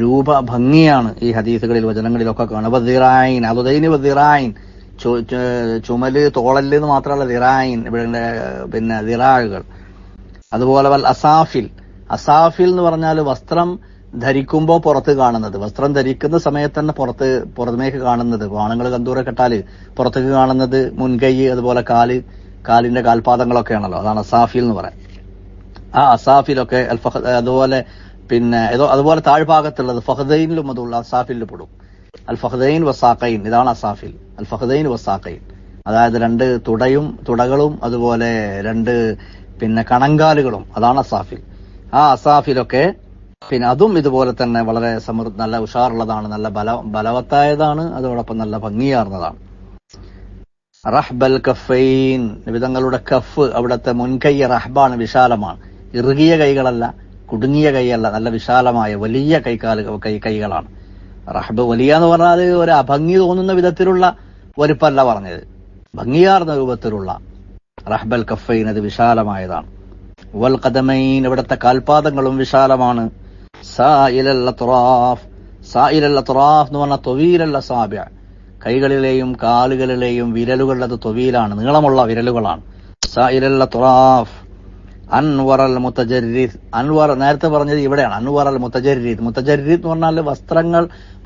രൂപഭംഗിയാണ് ഈ ഹദീസുകളിൽ, വചനങ്ങളിലൊക്കെ കാണും. വദിറായിൻ, അതുദൈനി വദിറായിൻ, ചുമല്, തോളല് എന്ന് മാത്രമല്ല, ദിറായിൻ, ഇവിടെ പിന്നെ ദിറാകൾ. അതുപോലെ വൽ അസാഫിൽ, അസാഫിൽ എന്ന് പറഞ്ഞാൽ വസ്ത്രം ധരിക്കുമ്പോൾ പുറത്ത് കാണുന്നത്, വസ്ത്രം ധരിക്കുന്ന സമയത്ത് തന്നെ പുറമേക്ക് കാണുന്നത്. ആണുങ്ങൾ കന്തൂറ കെട്ടാല് പുറത്തേക്ക് കാണുന്നത് മുൻകൈ, അതുപോലെ കാലിന്റെ കാൽപാദങ്ങളൊക്കെയാണല്ലോ, അതാണ് അസാഫിൽ എന്ന് പറയാം. ആ അസാഫിലൊക്കെ അതുപോലെ പിന്നെ അതുപോലെ താഴ്ഭാഗത്തുള്ളത് ഫഹദൈനിലും അതുള്ള അസാഫിൽ പെടും. അൽ ഫഹദൈൻ വസാഖൈൻ, ഇതാണ് അസാഫിൽ. അൽ ഫഹദൈൻ വസാഖൈൻ, അതായത് രണ്ട് തുടകളും അതുപോലെ രണ്ട് പിന്നെ കണങ്കാലുകളും, അതാണ് അസാഫിൽ. ആ അസാഫിലൊക്കെ പിന്നെ അതും ഇതുപോലെ തന്നെ വളരെ നല്ല ഉഷാറുള്ളതാണ്, നല്ല ബലവത്തായതാണ്, അതോടൊപ്പം നല്ല ഭംഗിയാർന്നതാണ്. റഹ്ബൽ കഫൈൻ, വിധങ്ങളുടെ കഫ്, അവിടുത്തെ മുൻകൈ റഹ്ബാണ്, വിശാലമാണ്. ഇറുകിയ കൈകളല്ല, കുടുങ്ങിയ കൈയല്ല, നല്ല വിശാലമായ വലിയ കൈകളാണ്. റഹ്ബ് വലിയ എന്ന് പറഞ്ഞാൽ ഒരു അഭംഗി തോന്നുന്ന വിധത്തിലുള്ള വലുപ്പല്ല പറഞ്ഞത്, ഭംഗിയാർന്ന രൂപത്തിലുള്ള. റഹ്ബൽ കഫൈൻ, അത് വിശാലമായതാണ്. വൽ ഖദമൈൻ, ഇവിടുത്തെ കാൽപാദങ്ങളും വിശാലമാണ്. സായിലൽ അത്റാഫ്, സായിലൽ അത്റാഫ് എന്ന് പറഞ്ഞാൽ ത്വീലൽ അസാബിഅ, കൈകളിലെയും കാലുകളിലെയും വിരലുകൾ അത് ത്വീലാണ്, നീളമുള്ള വിരലുകളാണ്. സായിലൽ അത്റാഫ്, അൻവർ അൽ മുത്തജരീദ്. അൻവർ നേരത്തെ പറഞ്ഞത് ഇവിടെയാണ്. അൻവർ അൽ മുത്തജരീദ്. മുത്തജരീദ് എന്ന് പറഞ്ഞാൽ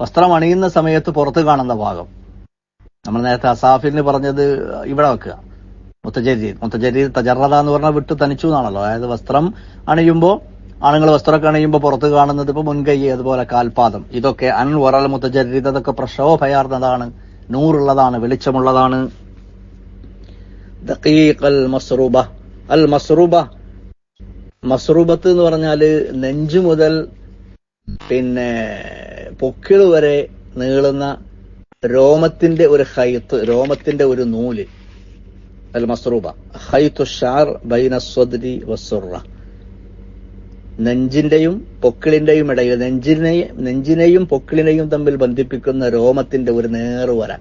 വസ്ത്രം അണിയുന്ന സമയത്ത് പുറത്ത് കാണുന്ന ഭാഗം. നമ്മൾ നേരത്തെ അസാഫിന് പറഞ്ഞത് ഇവിടെ വെക്കുക. മുത്തജരീദ് തജറദ എന്ന് പറഞ്ഞാൽ വിട്ട് തനിച്ചു എന്നാണല്ലോ. അതായത് വസ്ത്രം അണിയുമ്പോൾ, ആണുങ്ങൾ വസ്ത്രമൊക്കെ അണിയുമ്പോൾ പുറത്ത് കാണുന്നത് ഇപ്പൊ മുൻകൈ, അതുപോലെ കാൽപാദം, ഇതൊക്കെ അൻവർ അൽ മുത്തജരീദ്. അതൊക്കെ പ്രശോഭയാർന്നതാണ്, നൂറുള്ളതാണ്, വെളിച്ചമുള്ളതാണ്. ദഖീഖ് അൽ മസ്റൂബ. അൽ മസ്റൂബ, മസ്റൂബത്ത് എന്ന് പറഞ്ഞാല് നെഞ്ചു മുതൽ പൊക്കിള് വരെ നീളുന്ന രോമത്തിന്റെ ഒരു ഖൈത്ത്, രോമത്തിന്റെ ഒരു നൂല്. അൽ മസ്റൂബ ഖൈത്തു ഷഅർ ബൈന സ്വദ്രി വസ്സുറ. നെഞ്ചിന്റെയും പൊക്കിളിന്റെയും ഇടയിൽ, നെഞ്ചിനെയും പൊക്കിളിനെയും തമ്മിൽ ബന്ധിപ്പിക്കുന്ന രോമത്തിന്റെ ഒരു നേർവര.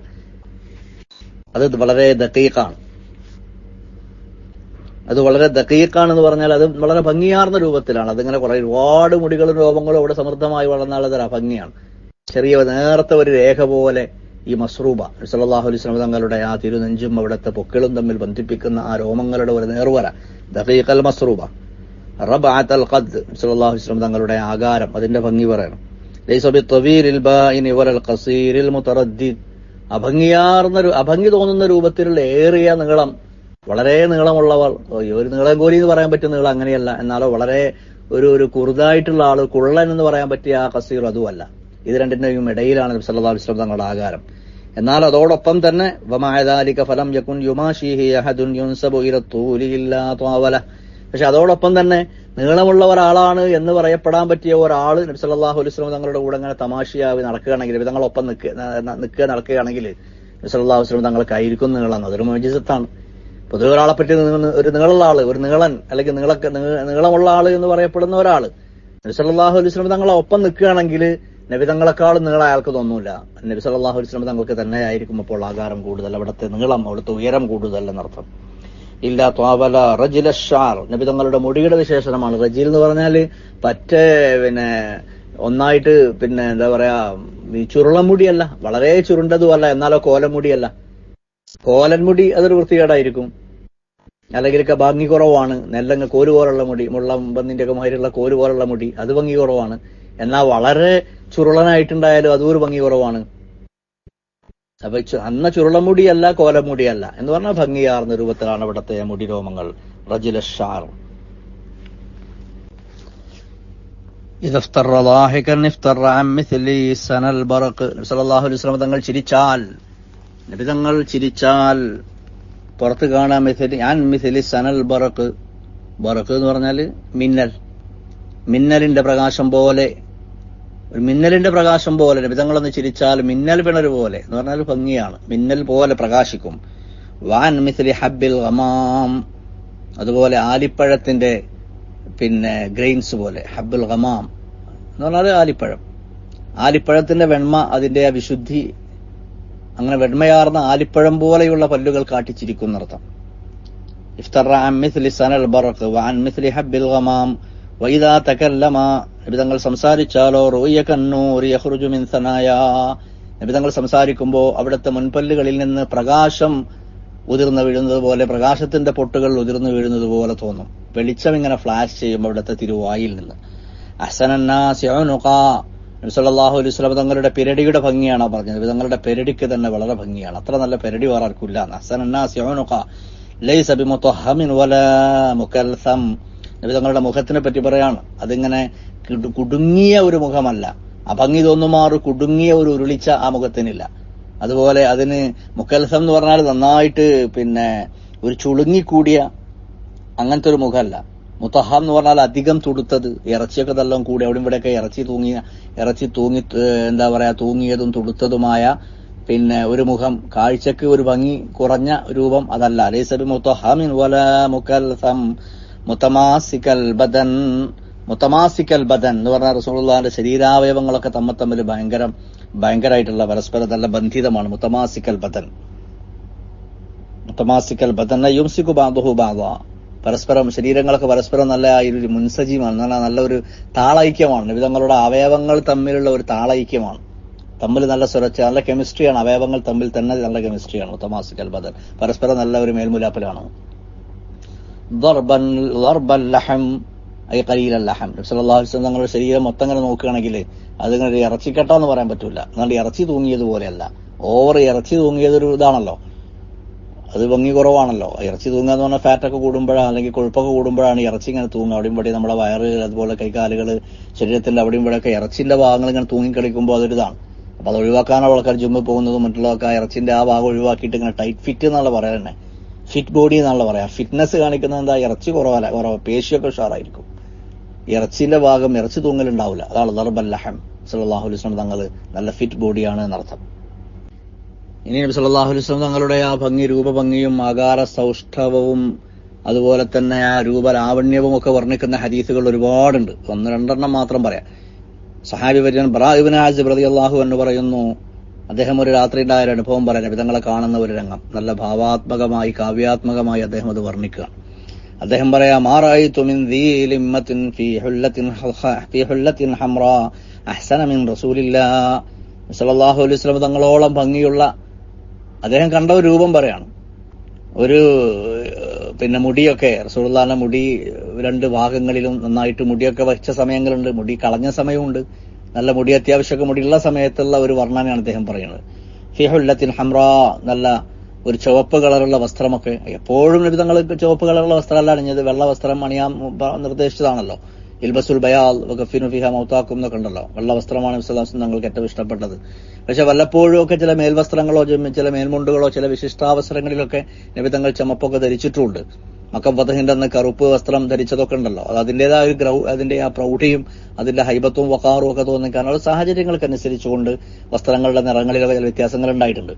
അത് വളരെ ദഖീഖാണ്. അത് വളരെ ദഖീഖാണെന്ന് പറഞ്ഞാൽ അത് വളരെ ഭംഗിയാർന്ന രൂപത്തിലാണ്. അതിങ്ങനെ ഒരുപാട് മുടികളും രോമങ്ങളും അവിടെ സമൃദ്ധമായി വളർന്നാൽ അതൊരു ഭംഗിയാണ്. ചെറിയ നേർത്ത ഒരു രേഖ പോലെ ഈ മസ്റൂബ സല്ലല്ലാഹു അലൈഹി വസല്ലം തങ്ങളുടെ ആ തിരുനെഞ്ചും അവിടുത്തെ പൊക്കിളും തമ്മിൽ ബന്ധിപ്പിക്കുന്ന ആ രോമങ്ങളുടെ ഒരു നേർവര. ദഖീഖ് അൽ മസ്റൂബ. റബഅത്ത് അൽ ഖദ് സല്ലല്ലാഹു അലൈഹി വസല്ലം തങ്ങളുടെ ആകാരം, അതിന്റെ ഭംഗി പറയണം. ലൈസ ബിത്വീലിൽ ബാഇനി വലൽ ഖസീരിൽ മുതറദ്ദിദ്. അഭംഗി തോന്നുന്ന രൂപത്തിലുള്ള ഏറിയ നീളം, വളരെ നീളമുള്ളവൾ. ഒരു നീളം കോലി എന്ന് പറയാൻ പറ്റുന്ന നീളം അങ്ങനെയല്ല, എന്നാലോ വളരെ ഒരു കുറുതായിട്ടുള്ള ആള്, കുള്ളൻ എന്ന് പറയാൻ പറ്റിയ ആ ഖസീർ അതുമല്ല. ഇത് രണ്ടിന്റെയും ഇടയിലാണ് നബി സല്ലല്ലാഹു അലൈഹി വസല്ലം തങ്ങളുടെ ആകാരം. എന്നാൽ അതോടൊപ്പം തന്നെ വമഅ ദാലിക ഫലം യകുൻ യുമാശിഹി അഹദുൻ യുൻസബു ഇല തൂലി ഇല്ലാ ത്വാവല. പക്ഷെ അതോടൊപ്പം തന്നെ നീളമുള്ള ഒരാളാണ് എന്ന് പറയപ്പെടാൻ പറ്റിയ ഒരാള് നബി സല്ലല്ലാഹു അലൈഹി വസല്ലം തങ്ങളുടെ കൂടെ അങ്ങനെ തമാശയായി നടക്കുകയാണെങ്കിൽ, തങ്ങളൊപ്പം നടക്കുകയാണെങ്കിൽ നബി സല്ലല്ലാഹു അലൈഹി വസല്ലം തങ്ങൾക്കായിരിക്കും നീളം. അതൊരു മുഅ്ജിസത്താണ്. പൊതുവെ ഒരാളെ പറ്റി ഒരു നീളമുള്ള ആള്, ഒരു നീളൻ അല്ലെങ്കിൽ നീളമുള്ള ആള് എന്ന് പറയപ്പെടുന്ന ഒരാള് നബി സല്ലല്ലാഹു അലൈഹി വസല്ലം തങ്ങളെ ഒപ്പം നിൽക്കുകയാണെങ്കിൽ നബി തങ്ങളെക്കാളും നീളം അയാൾക്ക് തോന്നൂല. നബി സല്ലല്ലാഹു അലൈഹി വസല്ലം തങ്ങൾക്ക് തന്നെ ആയിരിക്കും അപ്പോൾ ആകാരം കൂടുതൽ, അവിടുത്തെ നീളം, അവിടുത്തെ ഉയരം കൂടുതൽ എന്നർത്ഥം. ഇല്ലാ ത്വാവല റജില ഷാർ. നബി തങ്ങളുടെ മുടിയുടെ വിശേഷണമാണ്. റജിൽ എന്ന് പറഞ്ഞാല് ഒന്നായിട്ട് എന്താ പറയാ, ഈ ചുരുളമുടിയല്ല, വളരെ ചുരുണ്ടതുമല്ല, എന്നാലോ കോലമുടിയല്ല. കോലൻമുടി അതൊരു വൃത്തികേടായിരിക്കും, അല്ലെങ്കിൽ ഭംഗി കുറവാണ്. നെല്ലങ്ങ് കോല് പോലുള്ള മുടി, മുള്ളമ്പന്നിന്റെ ഒക്കെ മാതിരിയുള്ള കോല് പോലുള്ള മുടി, അത് ഭംഗി കുറവാണ്. എന്നാൽ വളരെ ചുരുളനായിട്ടുണ്ടായാലും അതും ഒരു ഭംഗി കുറവാണ്. അപ്പൊ അന്ന ചുരുളമുടിയല്ല, കോലമുടിയല്ല എന്ന് പറഞ്ഞാൽ ഭംഗിയാർന്ന രൂപത്തിലാണ് ഇവിടുത്തെ മുടി രോമങ്ങൾ. റജില ഷാർ. തങ്ങൾ ചിരിച്ചാൽ, നബിതങ്ങൾ ചിരിച്ചാൽ പുറത്ത് കാണാൻ സനൽ ബറക്ക്. ബറക്ക് എന്ന് പറഞ്ഞാല് മിന്നലിന്റെ പ്രകാശം പോലെ, ഒരു മിന്നലിന്റെ പ്രകാശം പോലെ നബിതങ്ങളൊന്ന് ചിരിച്ചാൽ മിന്നൽ പിണര് പോലെ എന്ന് പറഞ്ഞാൽ ഭംഗിയാണ്, മിന്നൽ പോലെ പ്രകാശിക്കും. വാൻ മിസ്ലി ഹബ്ബിൽ ഗമാം. അതുപോലെ ആലിപ്പഴത്തിന്റെ ഗ്രെയിൻസ് പോലെ. ഹബ്ബുൽ ഗമാം എന്ന് പറഞ്ഞാൽ ആലിപ്പഴത്തിന്റെ വെണ്മ, അതിന്റെ ആ വിശുദ്ധി, അങ്ങനെ വെണ്മയാർന്ന ആലിപ്പഴം പോലെയുള്ള പല്ലുകൾ കാട്ടിച്ചിരിക്കുന്നർത്ഥം. ഇഫ്തറ അൻ മിസ്ലി സനൽ ബറഖ് വഅൻ മിസ്ലി ഹബ്ബിൽ ഗമാം വഇദാ തകല്ലമ. നബിതങ്ങൾ സംസാരിച്ചാലോ റൂയ കന്നൂർ യഖ്റുജു മിൻ സനായാ. നബിതങ്ങൾ സംസാരിക്കുമ്പോൾ അവിടുത്തെ മുൻപല്ലുകളിൽ നിന്ന് പ്രകാശം ഉതിർന്നു വീഴുന്നത് പോലെ, പ്രകാശത്തിന്റെ പൊട്ടുകൾ ഉതിർന്നു വീഴുന്നത് പോലെ തോന്നും. വെളിച്ചം ഇങ്ങനെ ഫ്ലാഷ് ചെയ്യും അവിടുത്തെ തിരുവായിൽ നിന്ന്. അഹ്സനന്നാസി ഉനുഖാ. നബി സല്ലല്ലാഹു അലൈഹി വസല്ലം തങ്ങളുടെ പെരടിയുടെ ഭംഗിയാണ് പറഞ്ഞത്. നബി തങ്ങളുടെ പെരടിക്ക് തന്നെ വളരെ ഭംഗിയാണ്. അത്ര നല്ല പെരടി വേറെ ആർക്കില്ല. അഹ്സനന്നാസി ഉനുഖാ ലൈസ ബിമുതഹമിൻ വലാ മുകൽസം. നബി തങ്ങളുടെ മുഖത്തിനെ പറ്റി പറയാണ്, അതിങ്ങനെ കുടുങ്ങിയ ഒരു മുഖമല്ല, അഭംഗി തോന്നുമാറ് കുടുങ്ങിയ ഒരു ഉരുളിച്ച ആ മുഖത്തിനില്ല. അതുപോലെ അതിന് മുക്കൽസം എന്ന് പറഞ്ഞാൽ നന്നായിട്ട് ഒരു ചുളുങ്ങിക്കൂടിയ അങ്ങനത്തെ ഒരു മുഖമല്ല. മുത്തഹം എന്ന് പറഞ്ഞാൽ അധികം തുടുത്തത്, ഇറച്ചിയൊക്കെ നല്ലോണം കൂടി അവിടെ ഇവിടെയൊക്കെ ഇറച്ചി തൂങ്ങിയതും തുടുത്തതുമായ ഒരു മുഖം, കാഴ്ചക്ക് ഒരു ഭംഗി കുറഞ്ഞ രൂപം അതല്ല. ലൈസ ബിമുതഹമിൻ വലാ മുകൽസം മുതമാസിക്കൽ ബദൻ. മുതമാസിക്കൽ ബദൻ എന്ന് പറഞ്ഞാൽ റസൂലുള്ളാഹിന്റെ ശരീരാവയവങ്ങളൊക്കെ തമ്മിൽ ഭയങ്കരമായിട്ടുള്ള പരസ്പരം നല്ല ബന്ധിതമാണ്. മുതമാസിക്കൽ ബദൻ യുംസികു ബഅദുഹു ബഅദ. പരസ്പരം ശരീരങ്ങളൊക്കെ പരസ്പരം നല്ല ഒരു മുൻസജീമാണ്, നല്ല ഒരു താളൈക്യമാണ്. നബിതങ്ങളുടെ അവയവങ്ങൾ തമ്മിലുള്ള ഒരു താളൈക്യമാണ്, തമ്മിൽ നല്ല സുരക്ഷ, നല്ല കെമിസ്ട്രിയാണ്. അവയവങ്ങൾ തമ്മിൽ തന്നെ നല്ല കെമിസ്ട്രിയാണ്. മുതമാസിക്കൽ ബദൻ പരസ്പരം നല്ല ഒരു മേൽമുലാപ്പിലാണ്. ദർബൽ ലഹം ഐ ഖലീലൽ ലഹം. നബി സല്ലല്ലാഹു അലൈഹി വസല്ലം തങ്ങളുടെ ശരീരം മൊത്തം ഇങ്ങനെ നോക്കുകയാണെങ്കിൽ അതിങ്ങനെ ഇറച്ചിക്കട്ട എന്ന് പറയാൻ പറ്റൂല. എന്നാണ്ട് ഇറച്ചി തൂങ്ങിയതുപോലെയല്ല. ഓവർ ഇറച്ചി തൂങ്ങിയതൊരു ഇതാണല്ലോ, അത് ഭംഗി കുറവാണല്ലോ. ഇറച്ചി തൂങ്ങുക എന്ന് പറഞ്ഞാൽ ഫാറ്റൊക്കെ കൂടുമ്പോഴാണ്, അല്ലെങ്കിൽ കൊഴുപ്പൊക്കെ കൂടുമ്പോഴാണ് ഇറച്ചി ഇങ്ങനെ തൂങ്ങുക. അവിടെയും ഇവിടെ നമ്മുടെ വയറ്, അതുപോലെ കൈകാലുകൾ, ശരീരത്തിന്റെ അവിടെയും ഇവിടെയൊക്കെ ഇറച്ചിന്റെ ഭാഗങ്ങൾ ഇങ്ങനെ തൂങ്ങിക്കളിക്കുമ്പോൾ അതൊരിതാണ്. അപ്പൊ അത് ഒഴിവാക്കാനുള്ള ആൾക്കാർ ജിമ്മിൽ പോകുന്നതും മറ്റുള്ളതൊക്കെ ഇറച്ചിന്റെ ആ ഭാഗം ഒഴിവാക്കിയിട്ട് ഇങ്ങനെ ടൈറ്റ് ഫിറ്റ് എന്നുള്ള പറയാൻ തന്നെ, ഫിറ്റ് ബോഡി എന്നുള്ള പറയാം. ഫിറ്റ്നസ് കാണിക്കുന്നത് എന്താ? ഇറച്ചി കുറവ്, പേശിയൊക്കെ ഉഷാറായിരിക്കും. ഇറച്ചിന്റെ ഭാഗം ഇറച്ചി തൂങ്ങലുണ്ടാവില്ല. അതാണ് ദർബൽ ലഹം. സല്ലല്ലാഹു അലൈഹി വസല്ലം തങ്ങൾ നല്ല ഫിറ്റ് ബോഡിയാണ് എന്നർത്ഥം. ഇനി നബി സല്ലല്ലാഹു അലൈഹി വസല്ലം തങ്ങളുടെ ആ ഭംഗി, രൂപഭംഗിയും ആകാര സൗഷ്ഠവവും അതുപോലെ തന്നെ ആ രൂപലാവണ്യവും ഒക്കെ വർണ്ണിക്കുന്ന ഹദീസുകൾ ഒരുപാടുണ്ട്. 1-2 മാത്രം പറയാം. സഹാബി വര്യൻ ബറാ ഇബ്നു ആസിബ് റളിയല്ലാഹു അൻഹു പറയുന്നു, അദ്ദേഹം ഒരു രാത്രി ഉണ്ടായ ഒരു അനുഭവം പറയാൻ, നബി തങ്ങളെ കാണുന്ന ഒരു രംഗം നല്ല ഭാവാത്മകമായി, കാവ്യാത്മകമായി അദ്ദേഹം അത് വർണ്ണിക്കുക. അദ്ദേഹം പറയാ, മാ റഅയ്തു മിൻ ദീ ലിമ്മത്തിൻ ഫീ ഹുല്ലത്തിൻ ഹംറാ അഹ്സന മിൻ റസൂലില്ലാഹ് സല്ലല്ലാഹു അലൈഹി വസല്ലം തങ്ങളോളം ഭംഗിയുള്ള അദ്ദേഹം കണ്ട ഒരു രൂപം പറയാണ്. ഒരു മുടിയൊക്കെ റസൂലുള്ളാഹിന്റെ മുടി 2 ഭാഗങ്ങളിലും നന്നായിട്ട് മുടിയൊക്കെ വച്ച സമയങ്ങളുണ്ട്, മുടി കളഞ്ഞ സമയമുണ്ട്. നല്ല മുടി, അത്യാവശ്യമൊക്കെ മുടിയുള്ള സമയത്തുള്ള ഒരു വർണ്ണനയാണ് അദ്ദേഹം പറയുന്നത്. ഫീ ഹുല്ലത്തിൻ ഹംറാ, നല്ല ഒരു ചുവപ്പ് കളറുള്ള വസ്ത്രമൊക്കെ. എപ്പോഴും നബി തങ്ങൾ ചുവപ്പ് കളറുള്ള വസ്ത്രമല്ല അണിഞ്ഞത്, വെള്ള വസ്ത്രം അണിയാൻ നിർദ്ദേശിച്ചതാണല്ലോ. ഇൽബസുൽ ബയാൽ വകഫിനു ഫിഹ മൗതാക്കും എന്നൊക്കെ ഉണ്ടല്ലോ. വെള്ള വസ്ത്രമാണ് നബി സല്ലല്ലാഹു അലൈഹി വസല്ലം തങ്ങൾക്ക് ഏറ്റവും ഇഷ്ടപ്പെട്ടത്. പക്ഷെ വല്ലപ്പോഴും ഒക്കെ ചില മേൽവസ്ത്രങ്ങളോ ചില മേൽമുണ്ടുകളോ ചില വിശിഷ്ടാവസരങ്ങളിലൊക്കെ നബി തങ്ങൾ ചുമപ്പൊക്കെ ധരിച്ചിട്ടുമുണ്ട്. മക്ക ഫതഹിന്റെ അന്ന് കറുപ്പ് വസ്ത്രം ധരിച്ചതൊക്കെ ഉണ്ടല്ലോ. അത് അതിന്റേതായ ഒരു അതിന്റെ ആ പ്രൗഢിയും അതിന്റെ ഹൈബത്തും വഖാറും ഒക്കെ തോന്നി. കാരണം അത് സാഹചര്യങ്ങൾക്കനുസരിച്ചുകൊണ്ട് വസ്ത്രങ്ങളുടെ നിറങ്ങളിലൊക്കെ ചില വ്യത്യാസങ്ങൾ ഉണ്ടായിട്ടുണ്ട്.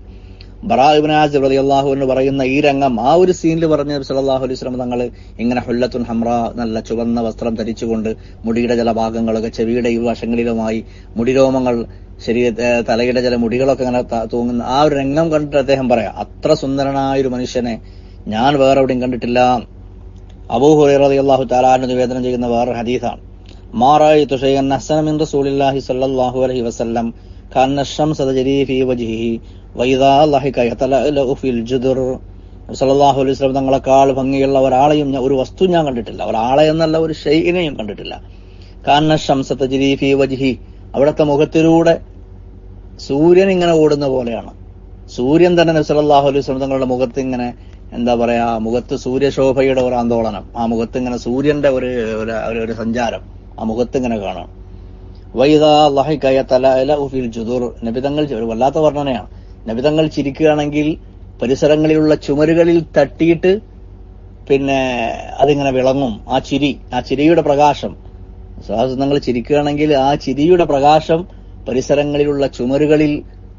ബറാ ഇബ്നു ആസിബ് റളിയല്ലാഹു അൻഹു പറയുന്ന ഈ രംഗം, ആ ഒരു സീനിൽ പറഞ്ഞ നബി സല്ലല്ലാഹു അലൈഹി വസല്ലം തങ്ങൾ ഇങ്ങനെ ഹുല്ലത്തുൻ ഹംറാ, നല്ല ചുവന്ന വസ്ത്രം ധരിച്ചുകൊണ്ട് മുടിയുടെ ചില ഭാഗങ്ങളൊക്കെ ചെവിയുടെ ഈ വശങ്ങളിലുമായി മുടിരോമങ്ങൾ, തലയുടെ ചില മുടികളൊക്കെ ഇങ്ങനെ തൂങ്ങുന്ന ആ ഒരു രംഗം കണ്ടിട്ട് അദ്ദേഹം പറയാം, അത്ര സുന്ദരനായ ഒരു മനുഷ്യനെ ഞാൻ വേറെ എവിടെയും കണ്ടിട്ടില്ല. അബൂ ഹുറൈറ റളിയല്ലാഹു തആല അൻഹു നിവേദനം ചെയ്യുന്ന വേറെ ഹദീസാണ്, മാ റഅയ്തു ശൈഅൻ അഹ്സന മിൻ റസൂലില്ലാഹി സ്വല്ലല്ലാഹു അലൈഹി വസല്ലം കഅന്ന അശ്-ശംസ തജ്രീ ഫീ വജ്ഹിഹി വഇദാ ലഹിക യതലഅലഉ ഫിൽ ജുദുർ. സല്ലല്ലാഹു അലൈഹി വസല്ലം തങ്ങളെക്കാൾ ഭംഗിയുള്ള ഒരാളെയും ഒരു വസ്തു ഞാൻ കണ്ടിട്ടില്ല, ഒരാളെ എന്നല്ല ഒരു ഷൈഇനെയും കണ്ടിട്ടില്ല. കഅന്ന അശ്-ശംസ തജ്രീ ഫീ വജ്ഹി, അവിടുത്തെ മുഖത്തിലൂടെ സൂര്യൻ ഇങ്ങനെ ഓടുന്ന പോലെയാണ്. സൂര്യൻ തന്നെ നബി സല്ലല്ലാഹു അലൈഹി വസല്ലം തങ്ങളുടെ മുഖത്ത് ഇങ്ങനെ, എന്താ പറയാ, മുഖത്ത് സൂര്യശോഭയുടെ ഒരു ആന്തോളനം, ആ മുഖത്ത് ഇങ്ങനെ സൂര്യന്റെ ഒരു സഞ്ചാരം ആ മുഖത്ത് ഇങ്ങനെ കാണാം. വൈദാ ലഹിക യതലഅലഉ ഫിൽ ജുദുർ, നബിതങ്ങൾ ഒരു വല്ലാത്ത വർണ്ണനയാണ്. നബിതങ്ങൾ ചിരിക്കുകയാണെങ്കിൽ പരിസരങ്ങളിലുള്ള ചുമരുകളിൽ തട്ടിയിട്ട് അതിങ്ങനെ വിളങ്ങും. ആ ചിരിയുടെ പ്രകാശം, സഹാബങ്ങൾ ചിരിക്കുകയാണെങ്കിൽ ആ ചിരിയുടെ പ്രകാശം പരിസരങ്ങളിലുള്ള ചുമരുകളിൽ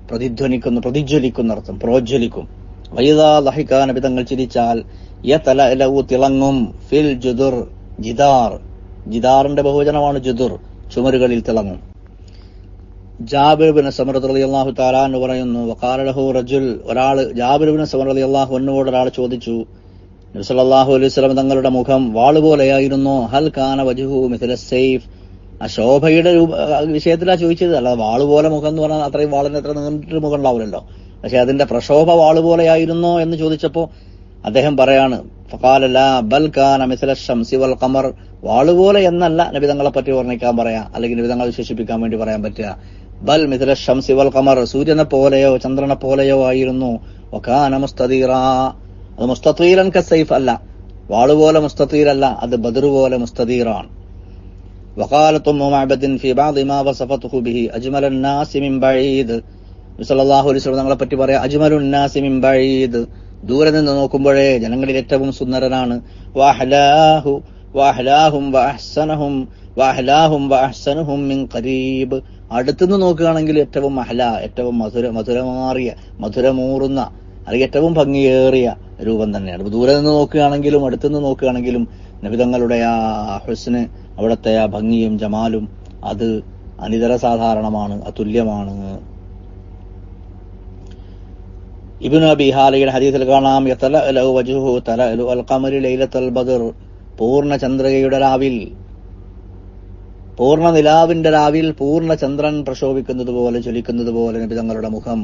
പ്രതിജ്വലിക്കുന്നർത്ഥം, പ്രോജ്വലിക്കും. വൈദാ ലഹിക, നബിതങ്ങൾ ചിരിച്ചാൽ, യതലഅലഉ, തിളങ്ങും, ഫിൽ ജുദുർ, ജിദാറിന്റെ ബഹുവചനമാണ് ജുദുർ, ചുമരുകളിൽ തിളങ്ങും. ജാബിർ ഇബ്നു സമറ റളിയല്ലാഹു തആല അൻഹു പറയുന്നു, വഖാല ലഹു റജുൽ, ജാബിർ ഇബ്നു സമറ റളിയല്ലാഹു അൻഹുവോട് ഒരാൾ ചോദിച്ചു, നബി സല്ലല്ലാഹു അലൈഹി വസല്ലം തങ്ങളുടെ മുഖം വാൾ പോലെയായിരുന്നു. ഹൽ കാന വജ്ഹു മിസ്ല സൈഫ്, ആ ശോഭയുടെ വിഷയത്തിലാ ചോദിച്ചത്, അല്ലാതെ വാളുപോലെ മുഖം എന്ന് പറഞ്ഞാൽ അത്രയും വാളിന് എത്ര നീണ്ടിട്ട് മുഖം ഉണ്ടാവില്ലല്ലോ. പക്ഷെ അതിന്റെ പ്രശോഭ വാളുപോലെയായിരുന്നോ എന്ന് ചോദിച്ചപ്പോ അദ്ദേഹം പറയാണ്, ഫഖാല ലാ ബൽ കാന മിസ്ല ശംസി വൽ ഖമർ, വാളുപോലെ എന്നല്ല നബി തങ്ങളെ പറ്റി വർണ്ണിക്കാൻ പറയാ, അല്ലെങ്കിൽ നബി തങ്ങളെ വിശേഷിപ്പിക്കാൻ വേണ്ടി പറയാൻ പറ്റുക. ബൽ മിസ്ല ശംസി വൽ ഖമർ, സൂര്യനെ പോലെയോ ചന്ദ്രനെ പോലെയോ ആയിരുന്നു. വകാന മുസ്തദീറാ, അത് മുസ്തതീറൻ കസൈഫ് അല്ല, വാളുപോലെ മുസ്തതീറല്ല, അത് ബദർ പോലെ മുസ്തദീറാണ്. വഖാലത്ത് ഉമ്മു മഅബദിൻ ഫീ ബഅദി മാ വസഫതുഹു ബിഹി അജ്മലൻ നാസി മിൻ ബഈദ്, സല്ലല്ലാഹു അലൈഹി വസല്ലം തങ്ങളെ പറ്റി പറയാ, അജ്മലുൻ നാസി മിൻ ബഈദ്, ദൂരെ നിന്ന് നോക്കുമ്പോഴേ ജനങ്ങളിൽ ഏറ്റവും സുന്ദരനാണ്. വഅഹ്ലാഹും വഅഹ്സനുഹും മിൻ ഖരീബ്, അടുത്തുനിന്ന് നോക്കുകയാണെങ്കിൽ ഏറ്റവും ഏറ്റവും മധുരമൂറുന്ന അല്ലെങ്കിൽ ഏറ്റവും ഭംഗിയേറിയ രൂപം തന്നെയാണ്. ദൂരെ നിന്ന് നോക്കുകയാണെങ്കിലും അടുത്തുനിന്ന് നോക്കുകയാണെങ്കിലും നബിതങ്ങളുടെ ആ ഹുസ്ന്, അവിടുത്തെ ആ ഭംഗിയും ജമാലും അത് അനിതര സാധാരണമാണ്, അതുല്യമാണ്. ഇബ്നു അബീ ഹാലയുടെ ഹദീസിൽ കാണാം, യതലഅലഉ വജ്ഹുഹു തലഅലു അൽ ഖമരി ലൈലത്തുൽ ബദർ, പൂർണ്ണ ചന്ദ്രികയുടെ രാവിൽ, പൂർണ്ണ നിലാവിന്റെ രാവിൽ പൂർണ്ണ ചന്ദ്രൻ പ്രശോഭിക്കുന്നത് പോലെ, ജ്വലിക്കുന്നത് പോലെ നബി തങ്ങളുടെ മുഖം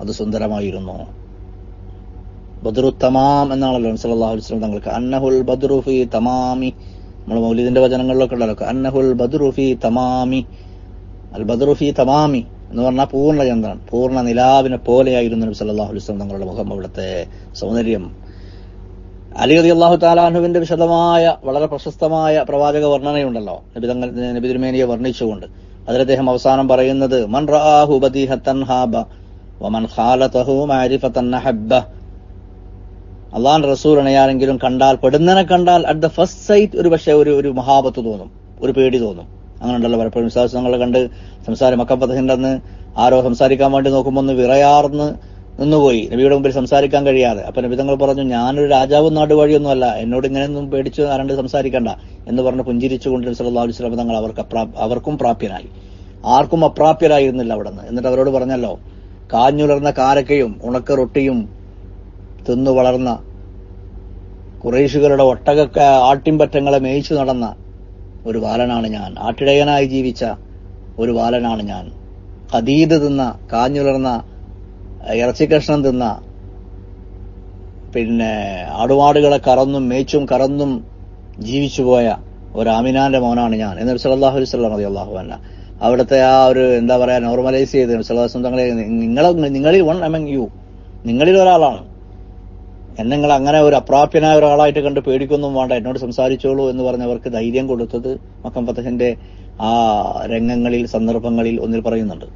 അത് സുന്ദരമായിരുന്നു. ബദ്റു തമാം എന്നാണല്ലോ സല്ലല്ലാഹു അലൈഹി വസല്ലം തങ്ങൾക്ക് അന്നഹുൽ ബദ്റു ഫീ തമാമി, നമ്മൾ മൗലിദിന്റെ വചനങ്ങളിലൊക്കെ ഉണ്ടല്ലോ അന്നഹുൽ ബദ്റു ഫീ തമാമി, അൽ ബദ്റു ഫീ തമാമി എന്ന് പറഞ്ഞാൽ പൂർണ്ണ ചന്ദ്രൻ, പൂർണ്ണ നിലാവിനെ പോലെയായിരുന്നു നബി സല്ലല്ലാഹു അലൈഹി വസല്ലം തങ്ങളുടെ മുഖം, അവിടുത്തെ സൗന്ദര്യം. അലി റളിയല്ലാഹു തആല അൻഹുവിന്റെ വിശദമായ വളരെ പ്രശസ്തമായ പ്രവാചക വർണ്ണനയുണ്ടല്ലോ നബി തിരുമേനിയെ വർണ്ണിച്ചുകൊണ്ട്. അതിൽ അദ്ദേഹം അവസാനം പറയുന്നത് മൻ റആഹു ബദീഹത്തൻ ഹാബ വമൻ ഖാലതഹു മഅരിഫതൻ ഹബ്ബ. അല്ലാഹുവിന്റെ റസൂലിനെ ആരെങ്കിലും കണ്ടാൽ, പെടുന്നതിനെ കണ്ടാൽ അറ്റ് ദ ഫസ്റ്റ് സൈറ്റ് ഒരു പക്ഷേ ഒരു മഹാബത്ത് തോന്നും, ഒരു പേടി തോന്നും. അങ്ങനെ ഉണ്ടല്ലോ പലപ്പോഴും വിശ്വാസങ്ങളെ കണ്ട് മക്ക ഫതഹിന്റെ അന്ന് ആരോ സംസാരിക്കാൻ വേണ്ടി നോക്കുമ്പോൾ ഒന്ന് വിറയാർന്ന് നിന്നുപോയി, നബിയുടെ മുമ്പിൽ സംസാരിക്കാൻ കഴിയാതെ. അപ്പൊ നബി തങ്ങൾ പറഞ്ഞു, ഞാനൊരു രാജാവും നാടുവഴിയൊന്നുമല്ല, എന്നോട് ഇങ്ങനെയൊന്നും പേടിച്ച് ആരണ്ട് സംസാരിക്കണ്ട എന്ന് പറഞ്ഞ് പുഞ്ചിരിച്ചുകൊണ്ട് നബി സല്ലല്ലാഹു അലൈഹി വസല്ലം തങ്ങൾ അവർക്കും പ്രാപ്യനായി, ആർക്കും അപ്രാപ്യരായിരുന്നില്ല അവിടെ നിന്ന്. എന്നിട്ട് അവരോട് പറഞ്ഞല്ലോ, കാഞ്ഞുലർന്ന കാരക്കയും ഉണക്ക റൊട്ടിയും തിന്നു വളർന്ന ഖുറൈശികളുടെ ആട്ടിൻപറ്റങ്ങളെ മേയിച്ചു നടന്ന ഒരു ബാലനാണ് ഞാൻ, ആട്ടിടയനായി ജീവിച്ച ഒരു ബാലനാണ് ഞാൻ. ഖദീദ് തിന്ന, കാഞ്ഞുലർന്ന ഇറച്ചിക്കഷ്ണം തിന്ന, പിന്നെ ആടുമാടുകളെ മേച്ചും കറന്നും ജീവിച്ചുപോയ ഒരു ആമിനാന്റെ മോനാണ് ഞാൻ എന്ന് നബി സല്ലല്ലാഹു അലൈഹി വസല്ലം റളിയല്ലാഹു അൻഹു അവിടുത്തെ ആ ഒരു എന്താ പറയാ നോർമലൈസ് ചെയ്ത് നബി സല്ലല്ലാഹു അലൈഹി വസല്ലം തങ്ങളെ നിങ്ങളിൽ വൺ അമംഗ് യു, നിങ്ങളിൽ ഒരാളാണ്, എന്നെ നിങ്ങൾ അങ്ങനെ ഒരു അപ്രാപ്യനായ ഒരാളായിട്ട് കണ്ട് പേടിക്കൊന്നും വേണ്ട, എന്നോട് സംസാരിച്ചോളൂ എന്ന് പറഞ്ഞവർക്ക് ധൈര്യം കൊടുത്തത് മക്കം ഫതഹിന്റെ ആ രംഗങ്ങളിൽ, സന്ദർഭങ്ങളിൽ ഒന്നിൽ പറയുന്നുണ്ട്.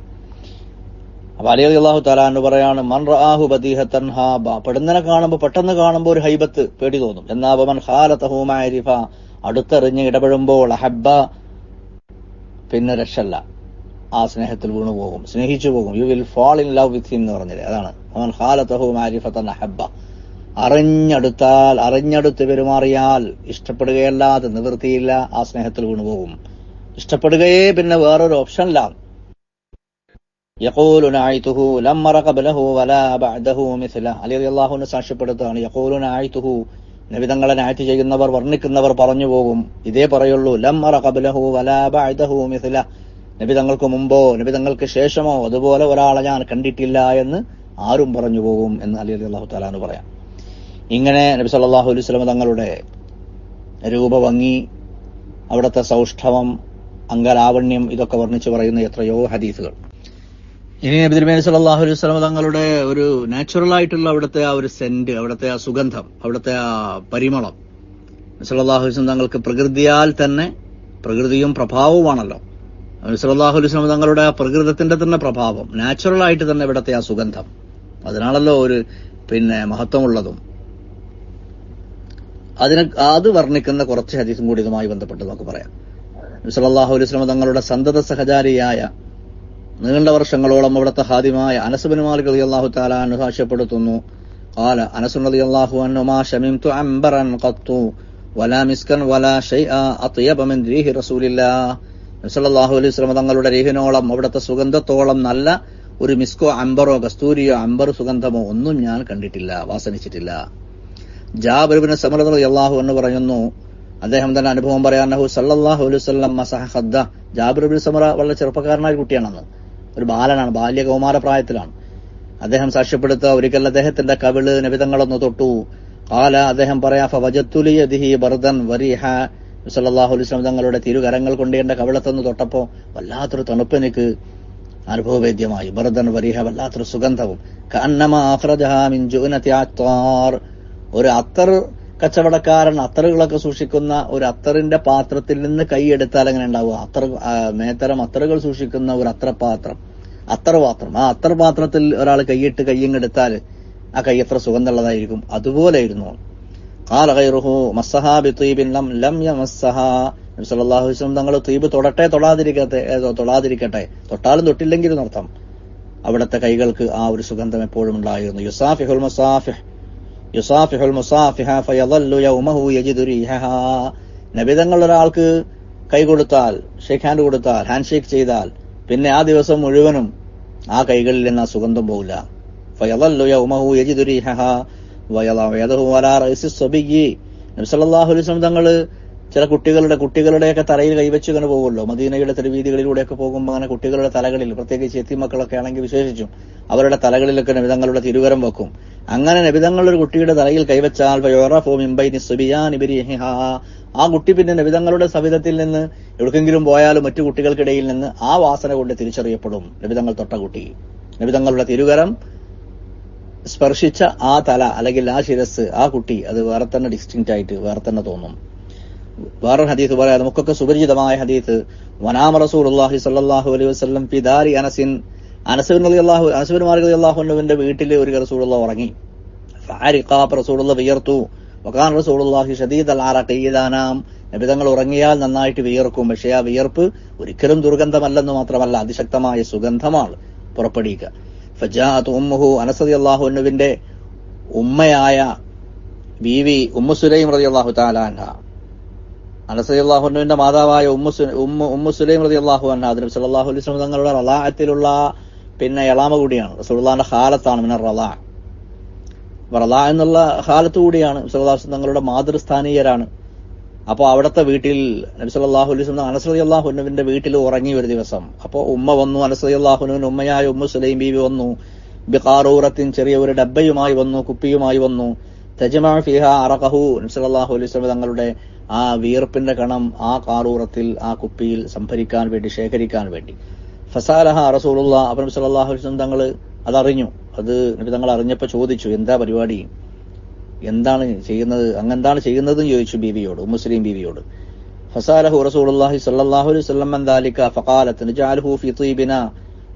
അപ്പൊ അലി റളിയല്ലാഹു തആല അൻഹു പറയാണ് മൻ റആഹു ബദീഹത്തൻ ഹാബ, പെട്ടെന്ന് കാണുമ്പോൾ ഒരു ഹൈബത്ത്, പേടി തോന്നും. എന്നാ മൻ ഖാലതഹു മഅരിഫ, അടുത്തെറിഞ്ഞ് ഇടപെടുമ്പോൾ അഹബ്ബ, പിന്നെ രക്ഷല്ല, ആ സ്നേഹത്തിൽ വീണു പോകും, സ്നേഹിച്ചു പോകും. You will fall in love with him എന്ന് പറഞ്ഞില്ലേ, അതാണ് മൻ ഖാലതഹു മഅരിഫതൻ അഹബ്ബ. അറിഞ്ഞടുത്ത് പെരുമാറിയാൽ ഇഷ്ടപ്പെടുകയല്ലാതെ നിവൃത്തിയില്ല, ആ സ്നേഹത്തിൽ വീണുപോകും. ഇഷ്ടപ്പെടുകയേ പിന്നെ വേറൊരു ഓപ്ഷനില്ല. യഖൂലു നഅയ്തുഹു ലം മറ ഖബ്ലഹു വലാ ബഅദഹു മിസ്ല. അലി റളിയല്ലാഹു അൻഹു സാക്ഷ്യപ്പെടുത്തുകയാണ്, യഖൂലു നഅയ്തുഹു, നബി തങ്ങളെ നഅയ്ത് ചെയ്യുന്നവർ, വർണ്ണിക്കുന്നവർ പറഞ്ഞു പോകും, ഇതേ പറയുള്ളൂ, ലം മറ ഖബ്ലഹു വലാ ബഅദഹു മിസ്ല, നബി തങ്ങൾക്ക് മുമ്പോ നബി തങ്ങൾക്ക് ശേഷമോ അതുപോലെ ഒരാളെ ഞാൻ കണ്ടിട്ടില്ല എന്ന് ആരും പറഞ്ഞു പോകും എന്ന് അലി റളിയല്ലാഹു തആല അൻഹു പറയാം. ഇങ്ങനെ നബി സല്ലല്ലാഹു അലൈഹി വസല്ലം തങ്ങളുടെ രൂപഭംഗി, അവിടുത്തെ സൗഷ്ഠവം, അംഗലാവണ്യം, ഇതൊക്കെ വർണ്ണിച്ചു പറയുന്ന എത്രയോ ഹദീസുകൾ. ഇനി നബി തിരുമേനി സല്ലല്ലാഹു അലൈഹി വസല്ലം തങ്ങളുടെ ഒരു നാച്ചുറൽ ആയിട്ടുള്ള അവിടുത്തെ ആ ഒരു സെന്റ്, അവിടുത്തെ ആ സുഗന്ധം, അവിടുത്തെ ആ പരിമളം, നബി സല്ലല്ലാഹു അലൈഹി വസല്ലം തങ്ങൾക്ക് പ്രകൃതിയാൽ തന്നെ, പ്രകൃതിയും പ്രഭാവവുമാണല്ലോ, നബി സല്ലല്ലാഹു അലൈഹി വസല്ലം തങ്ങളുടെ ആ പ്രകൃതത്തിന്റെ തന്നെ പ്രഭാവം, നാച്ചുറൽ ആയിട്ട് തന്നെ ഇവിടുത്തെ ആ സുഗന്ധം, അതിനാണല്ലോ ഒരു മഹത്വമുള്ളതും. അത് വർണ്ണിക്കുന്ന കുറച്ച് ഹദീസും കൂടി ഇതുമായി ബന്ധപ്പെട്ട് നമുക്ക് പറയാം. നബി സല്ലല്ലാഹു അലൈഹി വസല്ലം തങ്ങളുടെ സന്തത സഹചാരിയായ, നീണ്ട വർഷങ്ങളോളം അവിടുത്തെ ഹാദിമായ അനസ് ബിൻ മാലിക് റളിയല്ലാഹു തആല അൻഹു സാക്ഷ്യപ്പെടുത്തുന്നു, ഖാല അനസ് റളിയല്ലാഹു അൻഹു മാ ശമിംതു അംബറൻ ഖത്തു വലാ മിസ്കൻ വലാ ഷൈഅ അത്യബ മിൻ റീഹി റസൂലില്ലാഹ്. നബി സല്ലല്ലാഹു അലൈഹി വസല്ലം തങ്ങളുടെ റീഹിനോളം, അവിടുത്തെ സുഗന്ധത്തോളം നല്ല ഒരു മിസ്കോ അംബറോ കസ്തൂരിയോ അംബർ സുഗന്ധമോ ഒന്നും ഞാൻ കണ്ടിട്ടില്ല, വാസനിച്ചിട്ടില്ല. ജാബിർ ഇബ്നു സമറ റളിയല്ലാഹു അൻഹു പറയുന്നു, അദ്ദേഹം തന്നെ അനുഭവം പറയാനഹു സല്ലല്ലാഹു അലൈഹി വസല്ലം മസഹ ഖദ്ദ. ജാബിർ ഇബ്നു സമറ വളരെ ചെറുപ്പക്കാരനായ കുട്ടിയാണെന്ന്, ഒരു ബാലനാണ്, ബാല്യ കൗമാര പ്രായത്തിലാണ്. അദ്ദേഹം സാക്ഷ്യപ്പെടുത്തുക, ഒരിക്കൽ അദ്ദേഹത്തിന്റെ കവിള് നബി തങ്ങളൊന്ന് തൊട്ടു. ഖാല, അദ്ദേഹം പറയാ, ഫവജത്തു ലി യദിഹി ബർദൻ വരീഹ. സല്ലല്ലാഹു അലൈഹി വസല്ലം തങ്ങളുടെ തിരുകരങ്ങൾ കൊണ്ട് എന്റെ കവിളത്തൊന്ന് തൊട്ടപ്പോ വല്ലാത്തൊരു തണുപ്പ് എനിക്ക് അനുഭവവേദ്യമായി. ബർദൻ വരീഹ, വല്ലാത്തൊരു സുഗന്ധവും. കഅന്നമാ അഖ്റജഹാ മിൻ ജുഅനതി അത്താർ, ഒരു അത്തർ കച്ചവടക്കാരൻ അത്തറുകളൊക്കെ സൂക്ഷിക്കുന്ന ഒരു അത്തറിന്റെ പാത്രത്തിൽ നിന്ന് കൈയെടുത്താൽ എങ്ങനെ ഉണ്ടാവുക, മേത്തരം അത്തറുകൾ സൂക്ഷിക്കുന്ന ഒരു അത്തർപാത്രം, ആ അത്തർപാത്രത്തിൽ ഒരാൾ കൈയിട്ട് കയ്യെടുത്താൽ ആ കൈ എത്ര സുഗന്ധമുള്ളതായിരിക്കും, അതുപോലെയായിരുന്നു. ഖാല ഗൈറുഹു മസ്സഹാ ബിതീബിൻ ലം യമസ്സഹാ. നബി സല്ലല്ലാഹു അലൈഹി വസല്ലം തങ്ങൾ തീബ് തൊടട്ടെ തൊടാതിരിക്കട്ടെ, തൊട്ടാലും തൊട്ടില്ലെങ്കിലും അർത്ഥം, അവിടുത്തെ കൈകൾക്ക് ആ ഒരു സുഗന്ധം എപ്പോഴും ഉണ്ടായിരുന്നു. യുസാഫിഹുൽ മുസാഫിഹ ഫയളല്ലു യൗമഹു യജിദു റീഹഹാ. നബി തങ്ങൾ ഒരാൾക്ക് കൈ കൊടുത്താൽ, ഷേക്ക് ഹാൻഡ് കൊടുത്താൽ, ഹാൻഡ് ഷേക്ക് ചെയ്താൽ, പിന്നെ ആ ദിവസം മുഴുവനും ആ കൈകളിൽ നിന്ന് ആ സുഗന്ധം പോകില്ല. ഫയളല്ലു യൗമഹു യജിദു റീഹഹാ വയളഅ യദഹു അലാ റഅസി സ്വബിയ്യി. നബി സല്ലല്ലാഹു അലൈഹി വസല്ലം തങ്ങൾ ചില കുട്ടികളുടെയൊക്കെ തലയിൽ കൈവച്ച് ഇങ്ങനെ പോകുമല്ലോ. മദീനയുടെ തെരുവീതികളിലൂടെയൊക്കെ പോകുമ്പോൾ അങ്ങനെ കുട്ടികളുടെ തലകളിൽ, പ്രത്യേകിച്ച് യത്തീമക്കളൊക്കെ ആണെങ്കിൽ വിശേഷിച്ചും, അവരുടെ തലകളിലൊക്കെ നബിതങ്ങളുടെ തിരുകരം വെക്കും. അങ്ങനെ നബിതങ്ങൾ ഒരു കുട്ടിയുടെ തലയിൽ കൈവച്ചാൽ ആ കുട്ടി പിന്നെ നബിതങ്ങളുടെ സവിധത്തിൽ നിന്ന് എവിടെക്കെങ്കിലും പോയാലും മറ്റു കുട്ടികൾക്കിടയിൽ നിന്ന് ആ വാസന കൊണ്ട് തിരിച്ചറിയപ്പെടും. നബിതങ്ങൾ തൊട്ട കുട്ടി, നബിതങ്ങളുടെ തിരുകരം സ്പർശിച്ച ആ തല അല്ലെങ്കിൽ ആ ശിരസ്, ആ കുട്ടി, അത് വേറെ തന്നെ ഡിസ്റ്റിങ്ക്റ്റ് ആയിട്ട് വേറെ തന്നെ തോന്നും. വേറൊരു ഹദീസ് പറയാം, നമുക്കൊക്കെ സുപരിചിതമായ ഹദീസ്. വനാമ റസൂലുള്ളാഹി സ്വല്ലല്ലാഹു അലൈഹി വസല്ലം ഫി ദാരി അനസ് ബിൻ മാലിക് റളിയല്ലാഹു അൻഹുവിന്റെ വീട്ടിൽ ഒരു റസൂലുള്ളാഹി ഉറങ്ങി. ഫഅരിഖ, റസൂലുള്ളാഹി വിയർത്തു. വകാന റസൂലുള്ളാഹി ശദീദൽ അറഖി ഇദാ നാം, നബി തങ്ങൾ ഉറങ്ങിയാൽ നന്നായിട്ട് വിയർക്കും. പക്ഷേ ആ വിയർപ്പ് ഒരിക്കലും ദുർഗന്ധമല്ലെന്ന് മാത്രമല്ല, അതിശക്തമായ സുഗന്ധമാണ് പുറപ്പെടുവിക്കുക. ഫജാഅത് ഉമ്മുഹു, അനസ് റളിയല്ലാഹു അൻഹുവിന്റെ ഉമ്മയായ ബീവി ഉമ്മു സുലൈം റളിയല്ലാഹു തആല അൻഹ, അനസ് റളിയല്ലാഹു അൻഹുവിന്റെ മാതാവായ ഉമ്മു സുലൈം റളിയല്ലാഹു അൻഹ നബി സല്ലല്ലാഹു അലൈഹി വസല്ലം തങ്ങളുടെ റളാഅത്തിലുള്ള പിന്നെ എളാമ കൂടിയാണ്. റസൂലുള്ളാഹിന്റെ ഖാലത്താണ്, മിനർ റളാ. റളാ എന്നുള്ള ഖാലത്ത് കൂടിയാണ്. സല്ലല്ലാഹു അലൈഹി വസല്ലം തങ്ങളുടെ മാതൃസ്ഥാനീയരാണ്. അപ്പോൾ അവിടുത്തെ വീട്ടിൽ നബി സല്ലല്ലാഹു അലൈഹി വസല്ലം അനസ് റളിയല്ലാഹു അൻഹുവിന്റെ വീട്ടിൽ ഉറങ്ങി ഒരു ദിവസം. അപ്പോൾ ഉമ്മ വന്നു, അനസ് റളിയല്ലാഹു അൻഹുവിന്റെ ഉമ്മയായ ഉമ്മു സുലൈം ബീവി വന്നു. ബിഖാറൂറത്തിൻ, ചെറിയ ഒരു ഡബ്ബയുമായി വന്നു, കുപ്പിയുമായി വന്നു. തജ്മഅ ഫീഹാ അറഖഹു, നബി സല്ലല്ലാഹു അലൈഹി വസല്ലം തങ്ങളുടെ ആ വിയർപ്പിന്റെ കണം ആ കാറൂറത്തിൽ, ആ കുപ്പിയിൽ സംഭരിക്കാൻ വേണ്ടി, ശേഖരിക്കാൻ വേണ്ടി. ഫസാലഹ റസൂലുള്ളാഹി, അപ്പോൾ നബി സല്ലല്ലാഹു അലൈഹി വസല്ലം തങ്ങൾ അതറിഞ്ഞു. അത് നബി തങ്ങൾ അറിഞ്ഞപ്പോൾ ചോദിച്ചു, എന്താ പരിപാടി, എന്താണ് ചെയ്യുന്നത്, അങ്ങെന്താണ് ചെയ്യുന്നതെന്ന് ചോദിച്ചു ബീവിയോട്, മുസ്ലിം ബീവിയോട്. ഫസാലഹു റസൂലുള്ളാഹി സ്വല്ലല്ലാഹു അലൈഹി വസല്ലം അൻ ദാലിക ഫഖാലത് നജഅലുഹു ഫീ തീബിനാ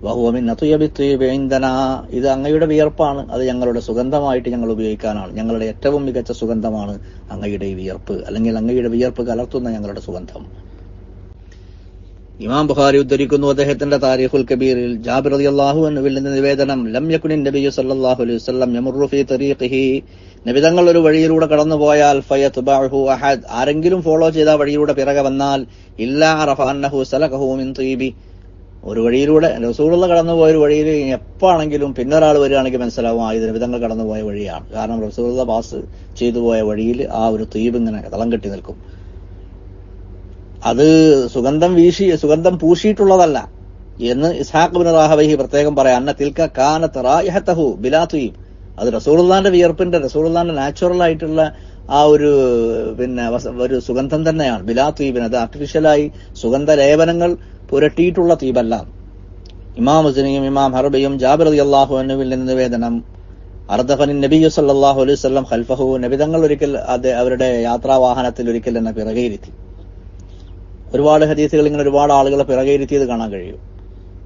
വഹുവ മിൻ അത്യബി തീബി ഇൻദനാ, ഇത് അങ്ങയുടെ വിയർപ്പാണ്, അത് ഞങ്ങളുടെ സുഗന്ധമായിട്ട് ഞങ്ങൾ ഉപയോഗിക്കാനാണ്, ഞങ്ങളുടെ ഏറ്റവും മികച്ച സുഗന്ധമാണ് അങ്ങയുടെ ഈ വിയർപ്പ്, അല്ലെങ്കിൽ അങ്ങയുടെ വിയർപ്പ് കലർത്തുന്ന ഞങ്ങളുടെ സുഗന്ധം. ഇമാം ബുഖാരി ഉദ്ധരിക്കുന്നു അദ്ദേഹത്തിന്റെ താരീഖുൽ കബീറിൽ ജാബിർ റളിയല്ലാഹു അൻഹുവിൽ നിന്ന് നിവേദനം, ലം യകുനിൻ നബിയ്യു സല്ലല്ലാഹു അലൈഹി വസല്ലം യമുറു ഫീ തരീഖിഹി, നബിതങ്ങൾ ഒരു വഴിയിലൂടെ കടന്നുപോയാൽ ഫയത്ബഉഹു അഹദ്, ആരെങ്കിലും ഫോളോ ചെയ്ത വഴിയിലൂടെ പിറകെ വന്നാൽ, ഇല്ലാ അറഫ അന്നഹു സലകഹു മിൻ തീബി, ഒരു വഴിയിലൂടെ റസൂലുള്ള കടന്നുപോയ ഒരു വഴിയിൽ എപ്പാണെങ്കിലും പിന്നെ ഒരാൾ വരികയാണെങ്കിൽ മനസ്സിലാവും ഇത് നബിതങ്ങൾ കടന്നുപോയ വഴിയാണ്. കാരണം റസൂലുള്ള പാസ് ചെയ്തു പോയ വഴിയിൽ ആ ഒരു തീബ് ഇങ്ങനെ തളം കെട്ടി നിൽക്കും. അത് സുഗന്ധം പൂശിയിട്ടുള്ളതല്ല എന്ന് ഇസ്ഹാഖ് ഇബ്നു റാഹവൈഹി പ്രത്യേകം പറയാം. അന്ന തിൽക കാനത് റായിഹതഹു ബിലാ തീബ്, അത് റസൂലുള്ളാഹിന്റെ വിയർപ്പിന്റെ, റസൂലുള്ളാഹിന്റെ നാച്ചുറൽ ആയിട്ടുള്ള ആ ഒരു പിന്നെ ഒരു സുഗന്ധം തന്നെയാണ്. ബിലാ തീബിന്, അത് ആർട്ടിഫിഷ്യലായി സുഗന്ധ ലേപനങ്ങൾ പുരട്ടിയിട്ടുള്ള തീബല്ല. ഇമാം മുസ്ലിം, ഇമാം ഹർബിയും ജാബിർ റളിയല്ലാഹു അൻഹുവിൽ നിന്ന് നിവേദനം, അർദഫനി നബിയ്യു സല്ലല്ലാഹു അലൈഹി വസല്ലം ഖൽഫഹു, നബിതങ്ങൾ ഒരിക്കൽ അവരുടെ യാത്രാവാഹനത്തിൽ ഒരിക്കൽ എന്നെ പിറകെയിരുത്തി. ഒരുപാട് ഹദീസുകൾ ഇങ്ങനെ ഒരുപാട് ആളുകളെ പിറകെയിരുത്തിയത് കാണാൻ കഴിയും.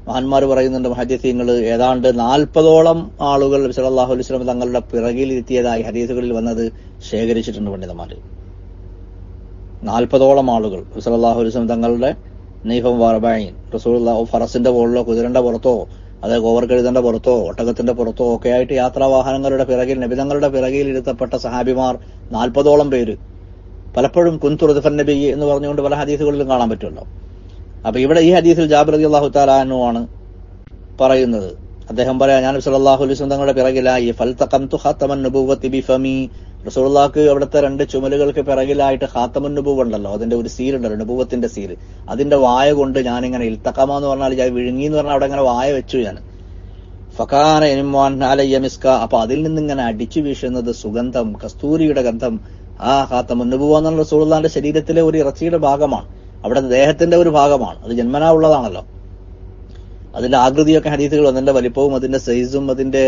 മഹാന്മാർ പറയുന്നുണ്ട്, മുഹദ്ദിസീങ്ങൾ ഏതാണ്ട് 40ഓളം ആളുകൾ സല്ലല്ലാഹു അലൈഹി വസല്ലം തങ്ങളുടെ പിറകിലിരുത്തിയതായി ഹദീസുകളിൽ വന്നത് ശേഖരിച്ചിട്ടുണ്ട് പണ്ഡിതന്മാർ. 40ഓളം ആളുകൾ സല്ലല്ലാഹു അലൈഹി വസല്ലം തങ്ങളുടെ നീഫം വാർബൈൻ, റസൂലുള്ളാഹി ഫറസിന്റെ മുകളിലോ കുതിരന്റെ പുറത്തോ അതായത് കോവർക്കഴുതന്റെ പുറത്തോ ഒട്ടകത്തിന്റെ പുറത്തോ ഒക്കെ ആയിട്ട് യാത്രാവാഹനങ്ങളുടെ പിറകിൽ നബിതങ്ങളുടെ പിറകിൽ ഇരുത്തപ്പെട്ട സഹാബിമാർ 40ഓളം പേര്. പലപ്പോഴും കുൻതുറുദഫൻ നബി എന്ന് പറഞ്ഞുകൊണ്ട് പല ഹദീസുകളിലും കാണാൻ പറ്റുമല്ലോ. അപ്പൊ ഇവിടെ ഈ ഹദീസിൽ ജാബിർ റളിയല്ലാഹു തആല അൻഹു ആണ് പറയുന്നത്. അദ്ദേഹം പറയാം, ഞാൻ സല്ലല്ലാഹു അലൈഹി വസല്ലം തങ്ങളുടെ പിറകിലായി ഫൽതഖംതു ഖാതമൻ നബുവ്വതി ബിഫമി, റസൂലുള്ളാഹിക്ക് അവിടുത്തെ 2 ചുമലുകൾക്ക് പിറകിലായിട്ട് ഖാതമുൻ നബുവ്വ ഉണ്ടല്ലോ, അതിന്റെ ഒരു സീൽ ഉണ്ടല്ലോ, നബുവ്വത്തിന്റെ സീൽ, അതിന്റെ വായ കൊണ്ട് ഞാനിങ്ങനെ ഇൽതഖമ എന്ന് പറഞ്ഞാൽ വിഴുങ്ങി എന്ന് പറഞ്ഞാൽ അവിടെ ഇങ്ങനെ വായ വെച്ചു ഞാൻ. ഫകാന ഇൻമാൻ അലയ്യ മിസ്ക, അപ്പൊ അതിൽ നിന്നിങ്ങനെ അടിച്ചു വീശുന്നത് സുഗന്ധം, കസ്തൂരിയുടെ ഗന്ധം. ആ ഖാതമുൻ നബുവ്വ എന്നുള്ള റസൂലുള്ളാഹിന്റെ ശരീരത്തിലെ ഒരു ഇറച്ചിയുടെ ഭാഗമാണ്, അവിടെ ദേഹത്തിന്റെ ഒരു ഭാഗമാണ്, അത് ജന്മനാ ഉള്ളതാണല്ലോ. അതിന്റെ ആകൃതിയൊക്കെ ഹദീസുകൾ, അതിന്റെ വലിപ്പവും അതിന്റെ സൈസും അതിന്റെ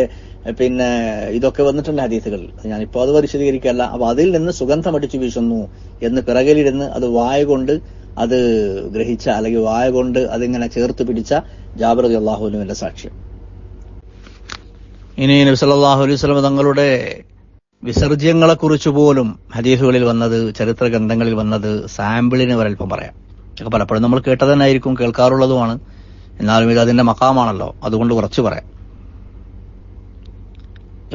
പിന്നെ ഇതൊക്കെ വന്നിട്ടുണ്ട് ഹദീസുകളിൽ. ഞാനിപ്പോ അത് വിശദീകരിക്കല്ല. അപ്പൊ അതിൽ നിന്ന് സുഗന്ധം അടിച്ചു വീശുന്നു എന്ന് പിറകിലിരുന്ന് അത് വായ കൊണ്ട് അത് ഗ്രഹിച്ച, അല്ലെങ്കിൽ വായ കൊണ്ട് അതിങ്ങനെ ചേർത്ത് പിടിച്ച ജാബിർ റളിയല്ലാഹു അൻഹുവിന്റെ സാക്ഷ്യം. ഇനി നബി സല്ലല്ലാഹു അലൈഹി വസല്ലം തങ്ങളുടെ വിസർജ്യങ്ങളെ കുറിച്ച് പോലും ഹദീസുകളിൽ വന്നത്, ചരിത്ര ഗ്രന്ഥങ്ങളിൽ വന്നത് സാമ്പിളിന് ഒരൽപ്പം പറയാം. ഒക്കെ പലപ്പോഴും നമ്മൾ കേട്ടതന്നായിരിക്കും, കേൾക്കാറുള്ളതുമാണ്. എന്നാലും ഇത് അതിന്റെ മഖാമാണല്ലോ, അതുകൊണ്ട് കുറച്ച് പറയാം.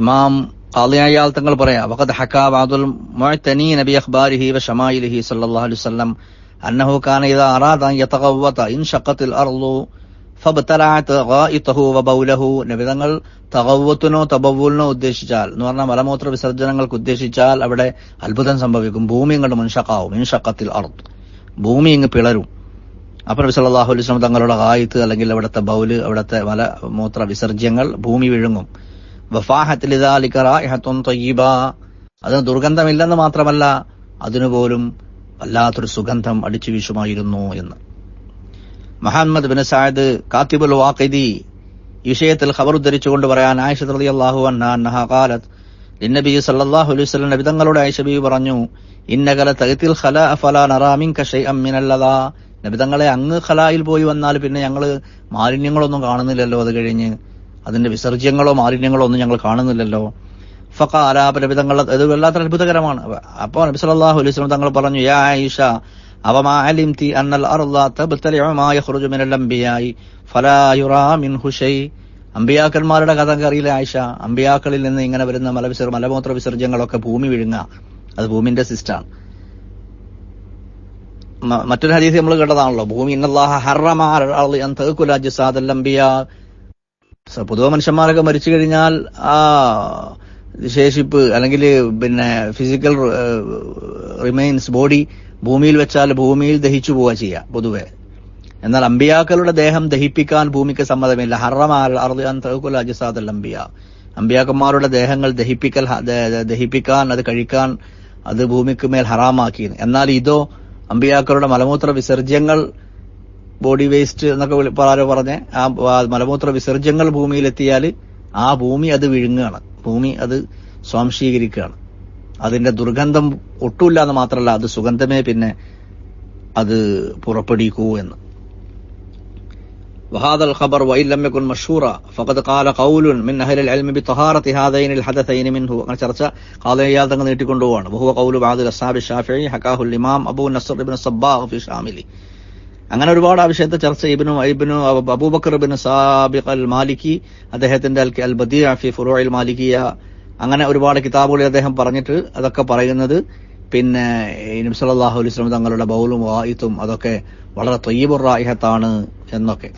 ഇമാം ഖാദി അയ്യാൽ തങ്ങൾ പറയാം, വഖദ് ഹക്കാ ബഅദുൽ മുഅ്തനീന ബി അഖ്ബാരിഹി വ ശമായിലിഹി സല്ലല്ലാഹു അലൈഹി വസല്ലം അന്നഹു കാന ഇദാ അറാദ അൻ യതഗവ്വത ഇൻഷഖത്തിൽ അർളു ഫബ്തലഅത് ഗായിതഹു വബൗലഹു, നബിതങ്ങൾ തഗവ്വുത്തിനോ തബവ്വുലിനോ ഉദ്ദേശിച്ചാൽ എന്ന് പറഞ്ഞാൽ മലമൂത്ര വിസർജനങ്ങൾക്ക് ഉദ്ദേശിച്ചാൽ അവിടെ അത്ഭുതം സംഭവിക്കും. ഭൂമി ഇങ്ങോട്ട് മുൻഷഖാവും, മിൻഷഖത്തിൽ അർദ്, ഭൂമി ഇങ്ങ് പിളരും. അപ്പോൾ നബി സല്ലല്ലാഹു അലൈഹി വസല്ലം തങ്ങളുടെ ഗായിത്ത് അല്ലെങ്കിൽ അവിടുത്തെ ബൗല്, അവിടുത്തെ മലമൂത്ര വിസർജ്യങ്ങൾ ഭൂമി വിഴുങ്ങും. വഫാഹത്ത് ലിദാലിക റായിഹത്തുൻ തയ്യിബ, അതിന് ദുർഗന്ധമില്ലെന്ന് മാത്രമല്ല അതിനുപോലും വല്ലാത്തൊരു സുഗന്ധം അടിച്ചു വീശുമായിരുന്നു എന്ന്. മുഹമ്മദ് ബിൻ സഅദ് കാത്തിബുൽ വാഖിദി ഈ വിഷയത്തിൽ ഖബർ ഉദ്ധരിച്ചുകൊണ്ട് പറയാൻ, ആയിഷ റളിയല്ലാഹു അൻഹ ഖാലത്ത് ലിന്നബി സല്ലല്ലാഹു അലൈഹി വസല്ലം, നബി തങ്ങളോട് ആയിഷ ബീവി പറഞ്ഞു, ഇന്നക ലതഗതിൽ ഖലാ ഫലാ നറാ മിൻക ശൈഅൻ മിനൽ ലദാ, നബി തങ്ങളെ അങ്ങ് ഖലായിൽ പോയി വന്നാൽ പിന്നെ ഞങ്ങൾ മാലിന്യങ്ങളൊന്നും കാണുന്നില്ലല്ലോ, അത് കഴിഞ്ഞ് അതിന്റെ വിസർജ്യങ്ങളോ മാലിന്യങ്ങളോ ഒന്നും ഞങ്ങൾ കാണുന്നില്ലല്ലോ. ഫഖാല, നബി തങ്ങൾ, ഇത് വല്ലാത്ത അത്ഭുതകരമാണ്. അപ്പോൾ നബി സല്ലല്ലാഹു അലൈഹി വസല്ലം തങ്ങൾ പറഞ്ഞു, യാ ആയിഷ അവമാ അലിംതി അന്നൽ അർള തബ്തലിഉ മാ യഖ്റുജു മിനൽ അംബിയായി ഫലാ യുറാ മിൻഹു ഷൈ. അമ്പിയാക്കന്മാരുടെ കഥ അറിയില്ല ആയിഷ? അമ്പിയാക്കളിൽ നിന്ന് ഇങ്ങനെ വരുന്ന മലമൂത്ര വിസർജ്യങ്ങളൊക്കെ ഭൂമി വിഴുങ്ങുക, അത് ഭൂമിന്റെ സിസ്റ്റാണ്. മറ്റൊരു ഹദീസ് നമ്മൾ കേട്ടതാണല്ലോ, ഭൂമി ഇന്നല്ലാഹ ഹറമ അലൽ അർളി അൻ തഅകുല അജ്സാദൽ അംബിയാ. പൊതുവെ മനുഷ്യന്മാരൊക്കെ മരിച്ചു കഴിഞ്ഞാൽ ആ ശേഷിപ്പ് അല്ലെങ്കിൽ പിന്നെ ഫിസിക്കൽ റിമൈൻസ് ബോഡി ഭൂമിയിൽ വെച്ചാൽ ഭൂമിയിൽ ദഹിച്ചു പോവുക ചെയ്യുക പൊതുവെ. എന്നാൽ അമ്പിയാക്കളുടെ ദേഹം ദഹിപ്പിക്കാൻ ഭൂമിക്ക് സമ്മതമില്ല. ഹറമ അലൽ അർളി അൻ തഅകുല അജ്സാദൽ അംബിയാ, അമ്പിയാക്കന്മാരുടെ ദേഹങ്ങൾ ദഹിപ്പിക്കാൻ, അത് കഴിക്കാൻ അത് ഭൂമിക്ക് മേൽ ഹറാമാക്കി. എന്നാൽ ഇതോ അമ്പിയാക്കളുടെ മലമൂത്ര വിസർജ്യങ്ങൾ, ബോഡി വേസ്റ്റ് എന്നൊക്കെ പറഞ്ഞ് ആ മലമൂത്ര വിസർജ്യങ്ങൾ ഭൂമിയിലെത്തിയാൽ ആ ഭൂമി അത് വിഴുങ്ങുകയാണ്, ഭൂമി അത് സ്വാംശീകരിക്കുകയാണ്. അതിന്റെ ദുർഗന്ധം ഒട്ടുമില്ല എന്ന് മാത്രമല്ല, അത് സുഗന്ധമേ പിന്നെ അത് പുറപ്പെടുവിക്കൂ എന്ന്. وهذا الخبر وإن لم يكن مشهورا فقد قال قول من أهل العلم بطهارة هذين الحدثين منه. അങ്ങനെ ചർച്ച ഖാദിയാൽ തങ്ങൾ നീട്ടിക്കൊണ്ടുപോവാണ്. وهو قول بعض الأصحاب الشافعي حكاه الإمام أبو نصر بن الصباغ في شامله. അങ്ങനെ ഒരുപാട് ആ വിഷയത്തെ ചർച്ച ഇബ്നു അബൂബക്കർ ബിൻ സാബിഖ് അൽ മാലിക്കി അദ്ദേഹത്തിന്റെ അൽ ബദിഅ ഫി ഫുറൂഇൽ മാലിക്കിയ, അങ്ങനെ ഒരുപാട് കിതാബുകളിൽ അദ്ദേഹം പറഞ്ഞിട്ട് അതൊക്കെ പറയുന്നത് പിന്നെ നബി സല്ലല്ലാഹു അലൈഹി വസല്ലം തങ്ങളുടെ ബൗലും വായിത്തും അതൊക്കെ വളരെ ത്വയ്യിബുർ റായിഹത്താണ് എന്നൊക്കെ.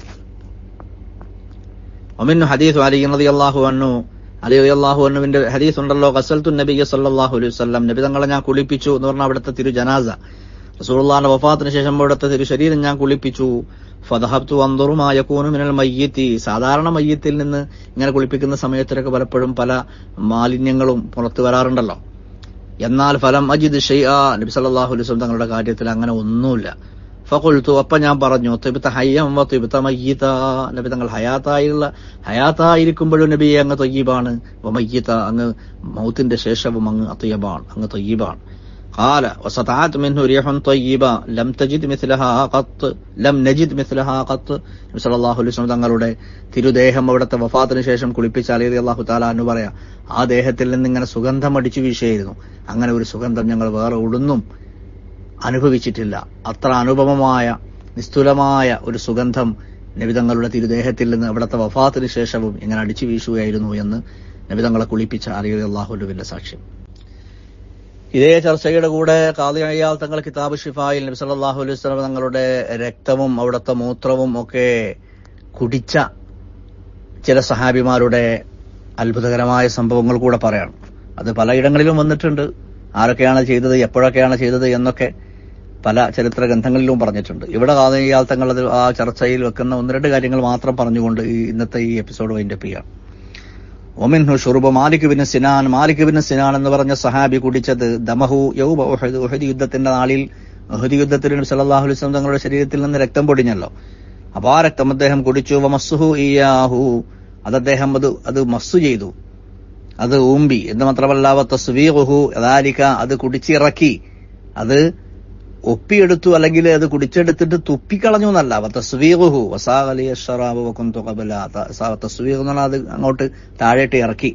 വമിൻ ഹദീസ് അലി റളിയല്ലാഹു അൻഹു, അലി റളിയല്ലാഹു അൻഹുവിന്റെ ഹദീസ് ഉണ്ടല്ലോ, ഖസൽതു നബിയ സല്ലല്ലാഹു അലൈഹി വസല്ലം, നബി തങ്ങളെ ഞാൻ കുളിപ്പിച്ചു എന്ന് പറഞ്ഞാൽ അവിടുത്തെ തിരു ജനാസ, റസൂലുള്ളാഹിന്റെ വഫാത്തിന് ശേഷം അവിടുത്തെ തിരു ശരീരം ഞാൻ കുളിപ്പിച്ചു. ഫദഹബ്തു അൻദുറു മാ യകൂനു മിനൽ മയ്യിത്തി, സാധാരണ മയ്യിത്തിൽ നിന്ന് ഇങ്ങനെ കുളിപ്പിക്കുന്ന സമയത്തിലൊക്കെ പലപ്പോഴും പല മാലിന്യങ്ങളും പുറത്തു വരാറുണ്ടല്ലോ. എന്നാൽ ഫലം അജിദ് ഷൈആ, നബി സല്ലല്ലാഹു അലൈഹി വസല്ലം തങ്ങളുടെ കാര്യത്തിൽ അങ്ങനെ ഒന്നുമില്ല. ഫഖുൽതു, അപ്പം ഞാൻ പറഞ്ഞു, തിബ്ത ഹയ്യം വ തിബ്ത മയ്യിത, നബി തങ്ങൾ ഹയാത്തായിരിക്കുമ്പോഴും നബി അങ്ങ് ത്വയ്യിബാണ്, വ മയ്യിത അങ്ങ് മൗത്തിന്റെ ശേഷവും അങ്ങ് അത്വയ്യിബാണ്, അങ്ങ് ത്വയ്യിബാണ്. ഖാല വസതഅത് മിൻഹു റീഹുൻ ത്വയ്യിബ ലം തജിദ് മിസ്ലഹാ ഖത്ത് ലം നജിദ് മിസ്ലഹാ ഖത്ത്. നബി സല്ലല്ലാഹു അലൈഹി വസല്ലം തങ്ങളുടെ തിരുദേഹം അവിടുത്തെ വഫാത്തിന് ശേഷം കുളിപ്പിച്ച അലി റളിയല്ലാഹു തആല എന്ന് പറയാ, ആ ദേഹത്തിൽ നിന്ന് ഇങ്ങനെ സുഗന്ധം അടിച്ചു വീശിയായിരുന്നു. അങ്ങനെ ഒരു സുഗന്ധം ഞങ്ങൾ വേറെ ഒടുന്നും അനുഭവിച്ചിട്ടില്ല. അത്ര അനുപമമായ നിസ്തുലമായ ഒരു സുഗന്ധം നബിതങ്ങളുടെ തിരുദേഹത്തിൽ നിന്ന് അവിടുത്തെ വഫാത്തിന് ശേഷവും ഇങ്ങനെ അടിച്ചു വീശുകയായിരുന്നു എന്ന് നബിതങ്ങളെ കുളിപ്പിച്ച അലി റളിയല്ലാഹു അൻഹുവിന്റെ സാക്ഷ്യം. ഇതേ ചർച്ചയുടെ കൂടെ ഖാദി ഇയാദ് തങ്ങൾ കിതാബ് ഷിഫായിൽ നബി സല്ലല്ലാഹു അലൈഹി വസല്ലം തങ്ങളുടെ രക്തവും അവിടുത്തെ മൂത്രവും ഒക്കെ കുടിച്ച ചില സഹാബിമാരുടെ അത്ഭുതകരമായ സംഭവങ്ങൾ കൂടെ പറയണം. അത് പലയിടങ്ങളിലും വന്നിട്ടുണ്ട്. ആരൊക്കെയാണ് ചെയ്തത്, എപ്പോഴൊക്കെയാണ് ചെയ്തത് എന്നൊക്കെ പല ചരിത്ര ഗ്രന്ഥങ്ങളിലും പറഞ്ഞിട്ടുണ്ട്. ഇവിടെ ഖാദി ഇയാദ് തങ്ങൾ ആ ചർച്ചയിൽ വെക്കുന്ന ഒന്ന് രണ്ട് കാര്യങ്ങൾ മാത്രം പറഞ്ഞുകൊണ്ട് ഇന്നത്തെ ഈ എപ്പിസോഡ് വൈൻഡപ്പ് ചെയ്യാം. ഒമിൻഹു ഷുർബ മാലിക് ബിൻ സിനാൻ, മാലിക് ബിൻ സിനാൻ എന്ന് പറഞ്ഞ സഹാബി കുടിച്ചത് ദമഹു യൗമ ഉഹദ്, ഉഹദ് യുദ്ധത്തിന്റെ നാളിൽ, ഉഹദ് യുദ്ധത്തിൽ നബി സല്ലല്ലാഹു അലൈഹി വസല്ലം തങ്ങളുടെ ശരീരത്തിൽ നിന്ന് രക്തം പൊടിഞ്ഞല്ലോ, അപ്പോൾ ആ രക്തം അദ്ദേഹം കുടിച്ചു. വമസ്സുഹു ഇയാഹു, അത് അദ്ദേഹം അത് മസ്സു ചെയ്തു, അത് ഊമ്പി എന്ന് മാത്രമല്ല വതസ്വീഖുഹു ദാലിക, അത് കുടിച്ചിറക്കി, അത് ഒപ്പിയെടുത്തു, അല്ലെങ്കിൽ അത് കുടിച്ചെടുത്തിട്ട് തുപ്പിക്കളഞ്ഞു എന്നല്ല. വതസ്വീഖുഹു വസാഗലി അശ്ശറാബു വകുന്തു ഖബല, തസ്വീഖ് എന്ന് പറഞ്ഞാൽ അത് അങ്ങോട്ട് താഴേട്ട് ഇറക്കി.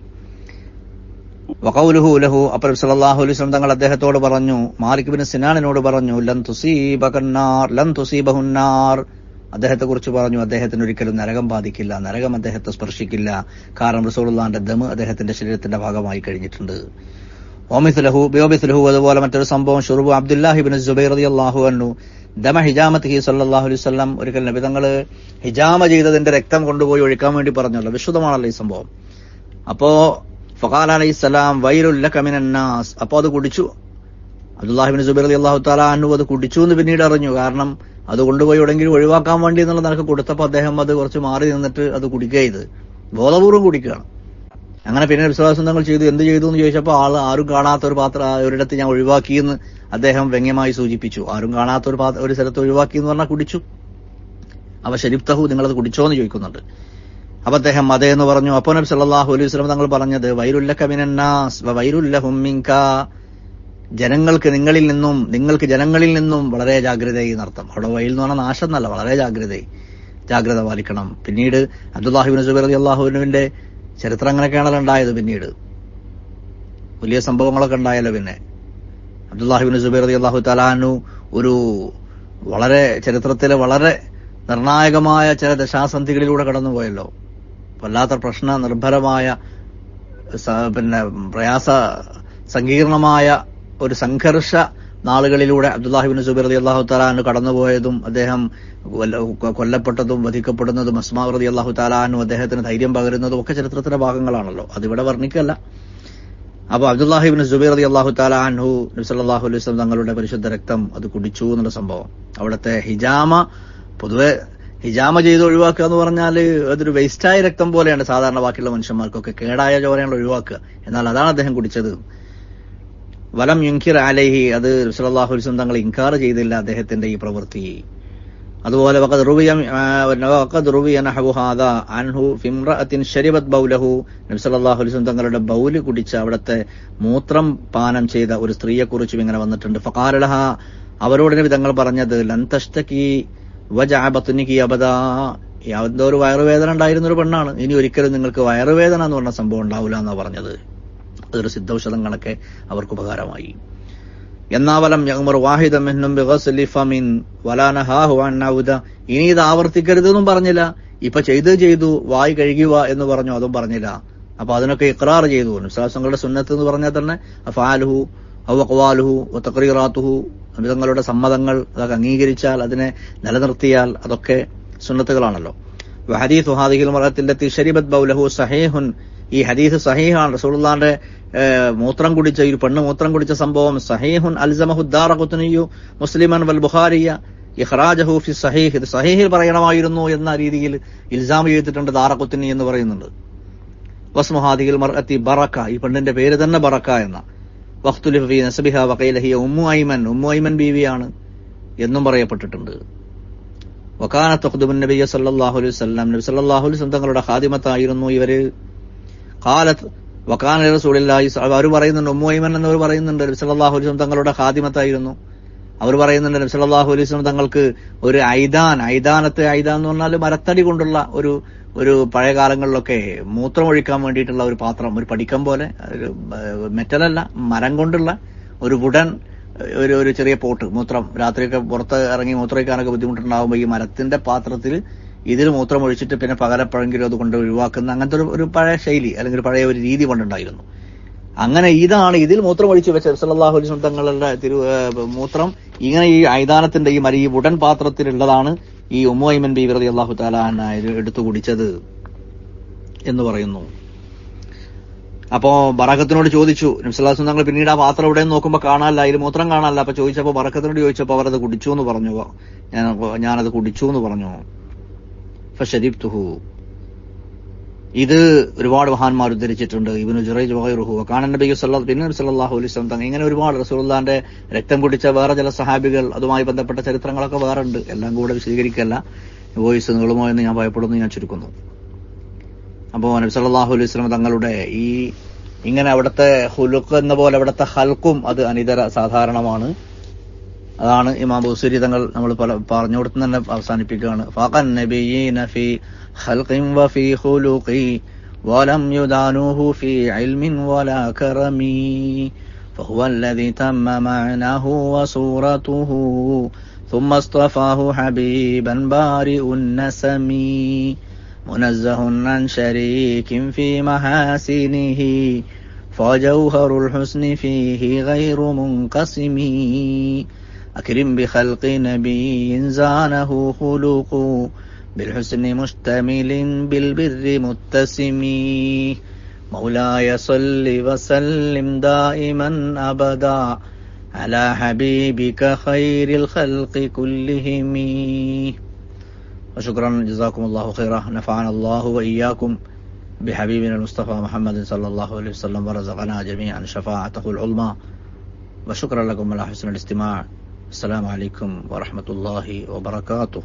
വഖൗലുഹു ലഹു, അപ്പോൾ സല്ലല്ലാഹു അലൈഹി വസല്ലം തങ്ങൾ അദ്ദേഹത്തോട് പറഞ്ഞു, മാലിക് ബിൻ സിനാനിനോട് പറഞ്ഞു, ലൻ തുസീബകന്നാർ ലൻ തുസീബഹുന്നാർ, അദ്ദേഹത്തെ കുറിച്ച് പറഞ്ഞു, അദ്ദേഹത്തിന് ഒരിക്കലും നരകം ബാധിക്കില്ല, നരകം അദ്ദേഹത്തെ സ്പർശിക്കില്ല, കാരണം റസൂലുള്ളാഹിന്റെ ദം അദ്ദേഹത്തിന്റെ ശരീരത്തിന്റെ ഭാഗമായി കഴിഞ്ഞിട്ടുണ്ട്. ബിയോമിസ്ലഹു അതുപോലെ മറ്റൊരു സംഭവം ഷുർബു അബ്ദുല്ലാഹി ഇബ്നു സുബൈർ റളിയല്ലാഹു അൻഹു ദമ ഹിജാമത്തിഹി സല്ലല്ലാഹു അലൈഹി വസല്ലം. ഒരിക്കൽ നബി തങ്ങൾ ഹിജാമ ചെയ്തതിന്റെ രക്തം കൊണ്ടുപോയി ഒഴിക്കാൻ വേണ്ടി പറഞ്ഞല്ലോ, വിശുദ്ധമാണല്ലോ ഈ സംഭവം. അപ്പോ ഫഖാല അലൈഹിസ്സലാം വൈലുൽ ലക മിനൻ നാസ്. അപ്പോ അത് കുടിച്ചു. അബ്ദുല്ലാഹി ഇബ്നു സുബൈർ റളിയല്ലാഹു തആല അൻഹു അത് കുടിച്ചു എന്ന് പിന്നീട് അറിഞ്ഞു. കാരണം അത് കൊണ്ടുപോയി എവിടെയെങ്കിലും ഒഴിവാക്കാൻ വേണ്ടി എന്നുള്ള നിനക്ക് കൊടുത്തപ്പോൾ അദ്ദേഹം അത് കുറച്ച് മാറി നിന്നിട്ട് അത് കുടിക്കുക ചെയ്ത് ബോധപൂർവ്വം കുടിക്കുകയാണ്. അങ്ങനെ പിന്നെ വിശ്വാസം തങ്ങൾ എന്ത് ചെയ്തു എന്ന് ചോദിച്ചപ്പോൾ ആരും കാണാത്ത ഒരു ഒരിടത്ത് ഞാൻ ഒഴിവാക്കിയെന്ന് അദ്ദേഹം വ്യംഗ്യമായി സൂചിപ്പിച്ചു. ആരും കാണാത്ത ഒരു സ്ഥലത്ത് ഒഴിവാക്കി എന്ന് പറഞ്ഞാൽ കുടിച്ചു. അപ്പൊ ശരിബ്തഹു, നിങ്ങളത് കുടിച്ചോ എന്ന് ചോദിക്കുന്നുണ്ട്. അപ്പൊ അദ്ദേഹം അതേ എന്ന് പറഞ്ഞു. അപ്പോൾ നബി സല്ലല്ലാഹു അലൈഹി വസല്ലം തങ്ങൾ പറഞ്ഞത് വൈരുല്ലക മിനൻ നാസ് വ വൈരുല്ലഹും മിൻക, ജനങ്ങൾക്ക് നിങ്ങളിൽ നിന്നും നിങ്ങൾക്ക് ജനങ്ങളിൽ നിന്നും വളരെ ജാഗ്രതയായി എന്നർത്ഥം. അവിടെ വൈൽ എന്ന് പറഞ്ഞാൽ നാശം എന്നല്ല, വളരെ ജാഗ്രത പാലിക്കണം. പിന്നീട് അബ്ദുല്ലാഹി ഇബ്നു സുബൈർ റളിയല്ലാഹു അൻഹുവിന്റെ ചരിത്രം അങ്ങനെയൊക്കെയാണല്ലോ ഉണ്ടായത്. പിന്നീട് വലിയ സംഭവങ്ങളൊക്കെ ഉണ്ടായല്ലോ. പിന്നെ അബ്ദുല്ലാഹി ഇബ്നു സുബൈർ റളിയല്ലാഹു തആല അൻഹു ഒരു വളരെ ചരിത്രത്തിലെ വളരെ നിർണായകമായ ചില ദശാസന്ധികളിലൂടെ കടന്നുപോയല്ലോ. വല്ലാത്ത നിർഭരമായ പ്രയാസ സങ്കീർണമായ ഒരു സംഘർഷ നാളുകളിലൂടെ അബ്ദുല്ലാഹി ഇബ്നു സുബൈർ റളിയല്ലാഹു തആല അൻഹു കടന്നുപോയതും അദ്ദേഹം കൊല്ലപ്പെട്ടതും വധിക്കപ്പെടുന്നതും അസ്മാ റളിയല്ലാഹു തആല അൻഹു അദ്ദേഹത്തിന് ധൈര്യം പകരുന്നതും ഒക്കെ ചരിത്രത്തിന്റെ ഭാഗങ്ങളാണല്ലോ. അതിവിടെ വർണ്ണിക്കല്ല. അപ്പൊ അബ്ദുല്ലാഹി ഇബ്നു സുബൈർ റളിയല്ലാഹു തആല അൻഹു നബി സല്ലല്ലാഹു അലൈഹി വസല്ലം തങ്ങളുടെ പരിശുദ്ധ രക്തം അത് കുടിച്ചു എന്നുള്ള സംഭവം. അവിടുത്തെ പൊതുവെ ഹിജാമ ചെയ്ത് ഒഴിവാക്കുക എന്ന് പറഞ്ഞാൽ അതൊരു വേസ്റ്റായ രക്തം പോലെയാണ് സാധാരണ ബാക്കിയുള്ള മനുഷ്യന്മാർക്കൊക്കെ. കേടായ ചോരയാണ് ഒഴിവാക്കുക. എന്നാൽ അതാണ് അദ്ദേഹം കുടിച്ചത്. വലം യുൻകിർ അലൈഹി, അത് റസൂലുള്ളാഹി സ്വല്ലല്ലാഹു അലൈഹി വസല്ലം തങ്ങൾ ഇൻകാർ ചെയ്തില്ല അദ്ദേഹത്തിന്റെ ഈ പ്രവൃത്തി. അതുപോലെ വഖദ് റുവിയ നഹവു ഹാദാ അൻഹു ഫിംറഅത്തിൻ ശരിബത് ബൗലഹു, നബി സല്ലല്ലാഹു അലൈഹി വസല്ലം തങ്ങളുടെ ബൗല് കുടിച്ച അവിടുത്തെ മൂത്രം പാനം ചെയ്ത ഒരു സ്ത്രീയെ കുറിച്ചും ഇങ്ങനെ വന്നിട്ടുണ്ട്. ഫഖാല ലഹാ, അവരോട് നബി തങ്ങൾ പറഞ്ഞത് ലൻ തഷ്തകി വജഅ ബത്നികി അബദാ, എന്തോ ഒരു വയറുവേദന ഉണ്ടായിരുന്ന ഒരു പെണ്ണാണ്, ഇനി ഒരിക്കലും നിങ്ങൾക്ക് വയറുവേദന എന്ന് പറഞ്ഞ സംഭവം ഉണ്ടാവില്ല എന്നാ പറഞ്ഞത്. അതൊരു സിദ്ധൌഷധങ്ങളൊക്കെ അവർക്ക് ഉപകാരമായി. എന്നാവലം യഗ്മർ വാഹിദൻ മിൻഹും ബിഗസ്ലി ഫമിൻ വലാ നഹാഹു അൻ നൗദ, ഇനി ഇത് ആവർത്തിക്കരുതെന്നും പറഞ്ഞില്ല. ഇപ്പൊ ചെയ്തു വായി കഴുകുക എന്ന് പറഞ്ഞു, അതും പറഞ്ഞില്ല. അപ്പൊ അതിനൊക്കെ ഇഖ്റാർ ചെയ്തു. വിശ്വാസങ്ങളുടെ സുന്നത്ത് എന്ന് പറഞ്ഞാൽ തന്നെ അഫ്ആലുഹു ഔ അഖ്വാലുഹു വ തഖ്രീറാത്തുഹു, തങ്ങളുടെ സമ്മതങ്ങൾ അതൊക്കെ അംഗീകരിച്ചാൽ, അതിനെ നിലനിർത്തിയാൽ അതൊക്കെ സുന്നത്തുകളാണല്ലോ. വഹദീസു ഹാദിഹിൽ മർഅത്തി ലത്തി ശരിബത് ബൗലഹു സഹീഹുൻ, ഈ ഹദീസ് സഹീഹാണ്. റസൂലുള്ളാഹിന്റെ മൂത്രം കുടിച്ച ഈ പെണ്ണ് മൂത്രം കുടിച്ച സംഭവം സഹീഹുൻ അൽസമഹു ദാറഖുത്നിയു മുസ്ലിമൻ വൽ ബുഖാരിയ ഇഖ്റാജഹു ഫി സഹീഹ്, ഇത് സഹീഹിൽ പറയണമായിരുന്നു എന്ന രീതിയിൽ ഇൽസാം ചെയ്തിട്ടുണ്ട് ദാറഖുത്നി എന്ന് പറയുന്നുണ്ട്. വസ്മു ഹാദിഹിൽ മർഅത്തി ബറക, ഈ പെണ്ണിന്റെ പേര് തന്നെ ബറക എന്ന. വഖ്തുലിഫ ഫീ നസ്ബിഹ വഖീല ഹിയ ഉമ്മു ഐമൻ ബീവിയാണ് എന്നും പറയപ്പെട്ടിട്ടുണ്ട്. വകാനത്ത് തഖ്ദുമു നബിയ്യ സല്ലല്ലാഹു അലൈഹി വസല്ലം, നബി സല്ലല്ലാഹു അലൈഹി വസല്ലം തങ്ങളുടെ ഖാദിമത്തായിരുന്നു ഇവര്. ഖാലത്ത് വകാന റസൂലുള്ളാഹി, അവർ പറയുന്നുണ്ട് ഉമ്മു ഐമൻ എന്നവർ പറയുന്നുണ്ട് നബി സല്ലല്ലാഹു അലൈഹി വസല്ലം തങ്ങളുടെ ഖാദിമത്തായിരുന്നു. അവർ പറയുന്നുണ്ട് നബി സല്ലല്ലാഹു അലൈഹി വസല്ലം തങ്ങൾക്ക് ഒരു ഐദാൻ എന്ന് പറഞ്ഞാൽ മരത്തടി കൊണ്ടുള്ള ഒരു പഴയ കാലങ്ങളിലൊക്കെ മൂത്രമൊഴിക്കാൻ വേണ്ടിയിട്ടുള്ള ഒരു പാത്രം, ഒരു പടിക്കം പോലെ, മെറ്റലല്ല, മരം കൊണ്ടുള്ള ഒരു വുഡൻ ഒരു ചെറിയ പോട്ട്, മൂത്രം രാത്രിയൊക്കെ പുറത്ത് ഇറങ്ങി മൂത്രമൊഴിക്കാനൊക്കെ ബുദ്ധിമുട്ടുണ്ടാകുമ്പോൾ ഈ മരത്തിന്റെ പാത്രത്തിൽ ഇതിൽ മൂത്രം ഒഴിച്ചിട്ട് പിന്നെ പകലപ്പോഴെങ്കിലും അത് കൊണ്ട് ഒഴിവാക്കുന്ന അങ്ങനത്തെ ഒരു പഴയ ശൈലി അല്ലെങ്കിൽ ഒരു പഴയ ഒരു രീതി കൊണ്ടുണ്ടായിരുന്നു. അങ്ങനെ ഇതാണ് ഇതിൽ മൂത്രം ഒഴിച്ചു വെച്ച സല്ലല്ലാഹു അലൈഹി വസല്ലം തങ്ങളുടെ മൂത്രം ഇങ്ങനെ ഈ ഐദാനത്തിന്റെ ഈ വുഡൻ പാത്രത്തിലുള്ളതാണ് ഈ ഉമ്മു ഐമൻ ബീവി റളിയല്ലാഹു തആല അൻഹ എടുത്തു കുടിച്ചത് എന്ന് പറയുന്നു. അപ്പോ ബറക്കത്തിനോട് ചോദിച്ചു നബി സല്ലല്ലാഹു അലൈഹി വസല്ലം തങ്ങൾ, പിന്നീട് ആ പാത്രം എവിടെ നോക്കുമ്പോൾ കാണാനില്ല, അതിൽ മൂത്രം കാണാനില്ല. അപ്പൊ ചോദിച്ചപ്പോൾ ബറക്കത്തിനോട് ചോദിച്ചപ്പോൾ അവരത് കുടിച്ചു എന്ന് പറഞ്ഞു. ഞാനത് കുടിച്ചു എന്ന് പറഞ്ഞു. ഫശരിബ്തുഹു, ഇത് ഒരുപാട് മഹാന്മാർ ഉദ്ധരിച്ചിട്ടുണ്ട്. ഇബ്നു ജുറൈജ് വഗൈറുഹു വകാന നബിയ്യു സല്ലല്ലാഹു അലൈഹി വസല്ലം തങ്ങൾ, ഇങ്ങനെ ഒരുപാട് റസൂലുള്ളാഹിന്റെ രക്തം കുടിച്ച വേറെ ചില സഹാബികൾ, അതുമായി ബന്ധപ്പെട്ട ചരിത്രങ്ങളൊക്കെ വേറെ ഉണ്ട്. എല്ലാം കൂടെ വിശദീകരിക്കല്ല, വോയിസ് നീളുമോ എന്ന് ഞാൻ ഭയപ്പെടുന്നു, ഞാൻ ചുരുക്കുന്നു. അപ്പോൾ നബി സല്ലല്ലാഹു അലൈഹി വസല്ലം തങ്ങളുടെ ഈ ഇങ്ങനെ അവിടുത്തെ ഹുലുഖ് എന്ന പോലെ അവിടുത്തെ ഹൽക്കും അത് അനിതര സാധാരണമാണ്. അതാണ് ഇമാം ബൂസരി തങ്ങൾ നമ്മൾ പറഞ്ഞു കൊടുത്ത് തന്നെ അവസാനിപ്പിക്കുകയാണ്. ഫഖൻ നബിയ്യീന ഫീ ഖൽഖിൻ വഫീ ഖുലുഖി വലം യുദാനുഹു ഫീ ഇൽമിൻ വലാ കറമി ഫഹുവ അല്ലദീ തമ്മ മഅനാഹു വസൂറതുഹു ثم اصطفاه حبيبا بارئ النسم منزه عن شريك في محاسنه فجوهر الحسن فيه غير منقسم أكرم بخلق نبي زانه خلق بالحسن مشتمل بالبر متسم مولاي صل وسلم دائما أبدا على حبيبك خير الخلق كلهم. وشكرا جزاكم الله خيرا. نفعنا الله وإياكم بحبيبنا المصطفى محمد صلى الله عليه وسلم ورزقنا جميعا شفاعته العظمى. وشكرا لكم على حسن الاستماع. السلام عليكم ورحمة الله وبركاته.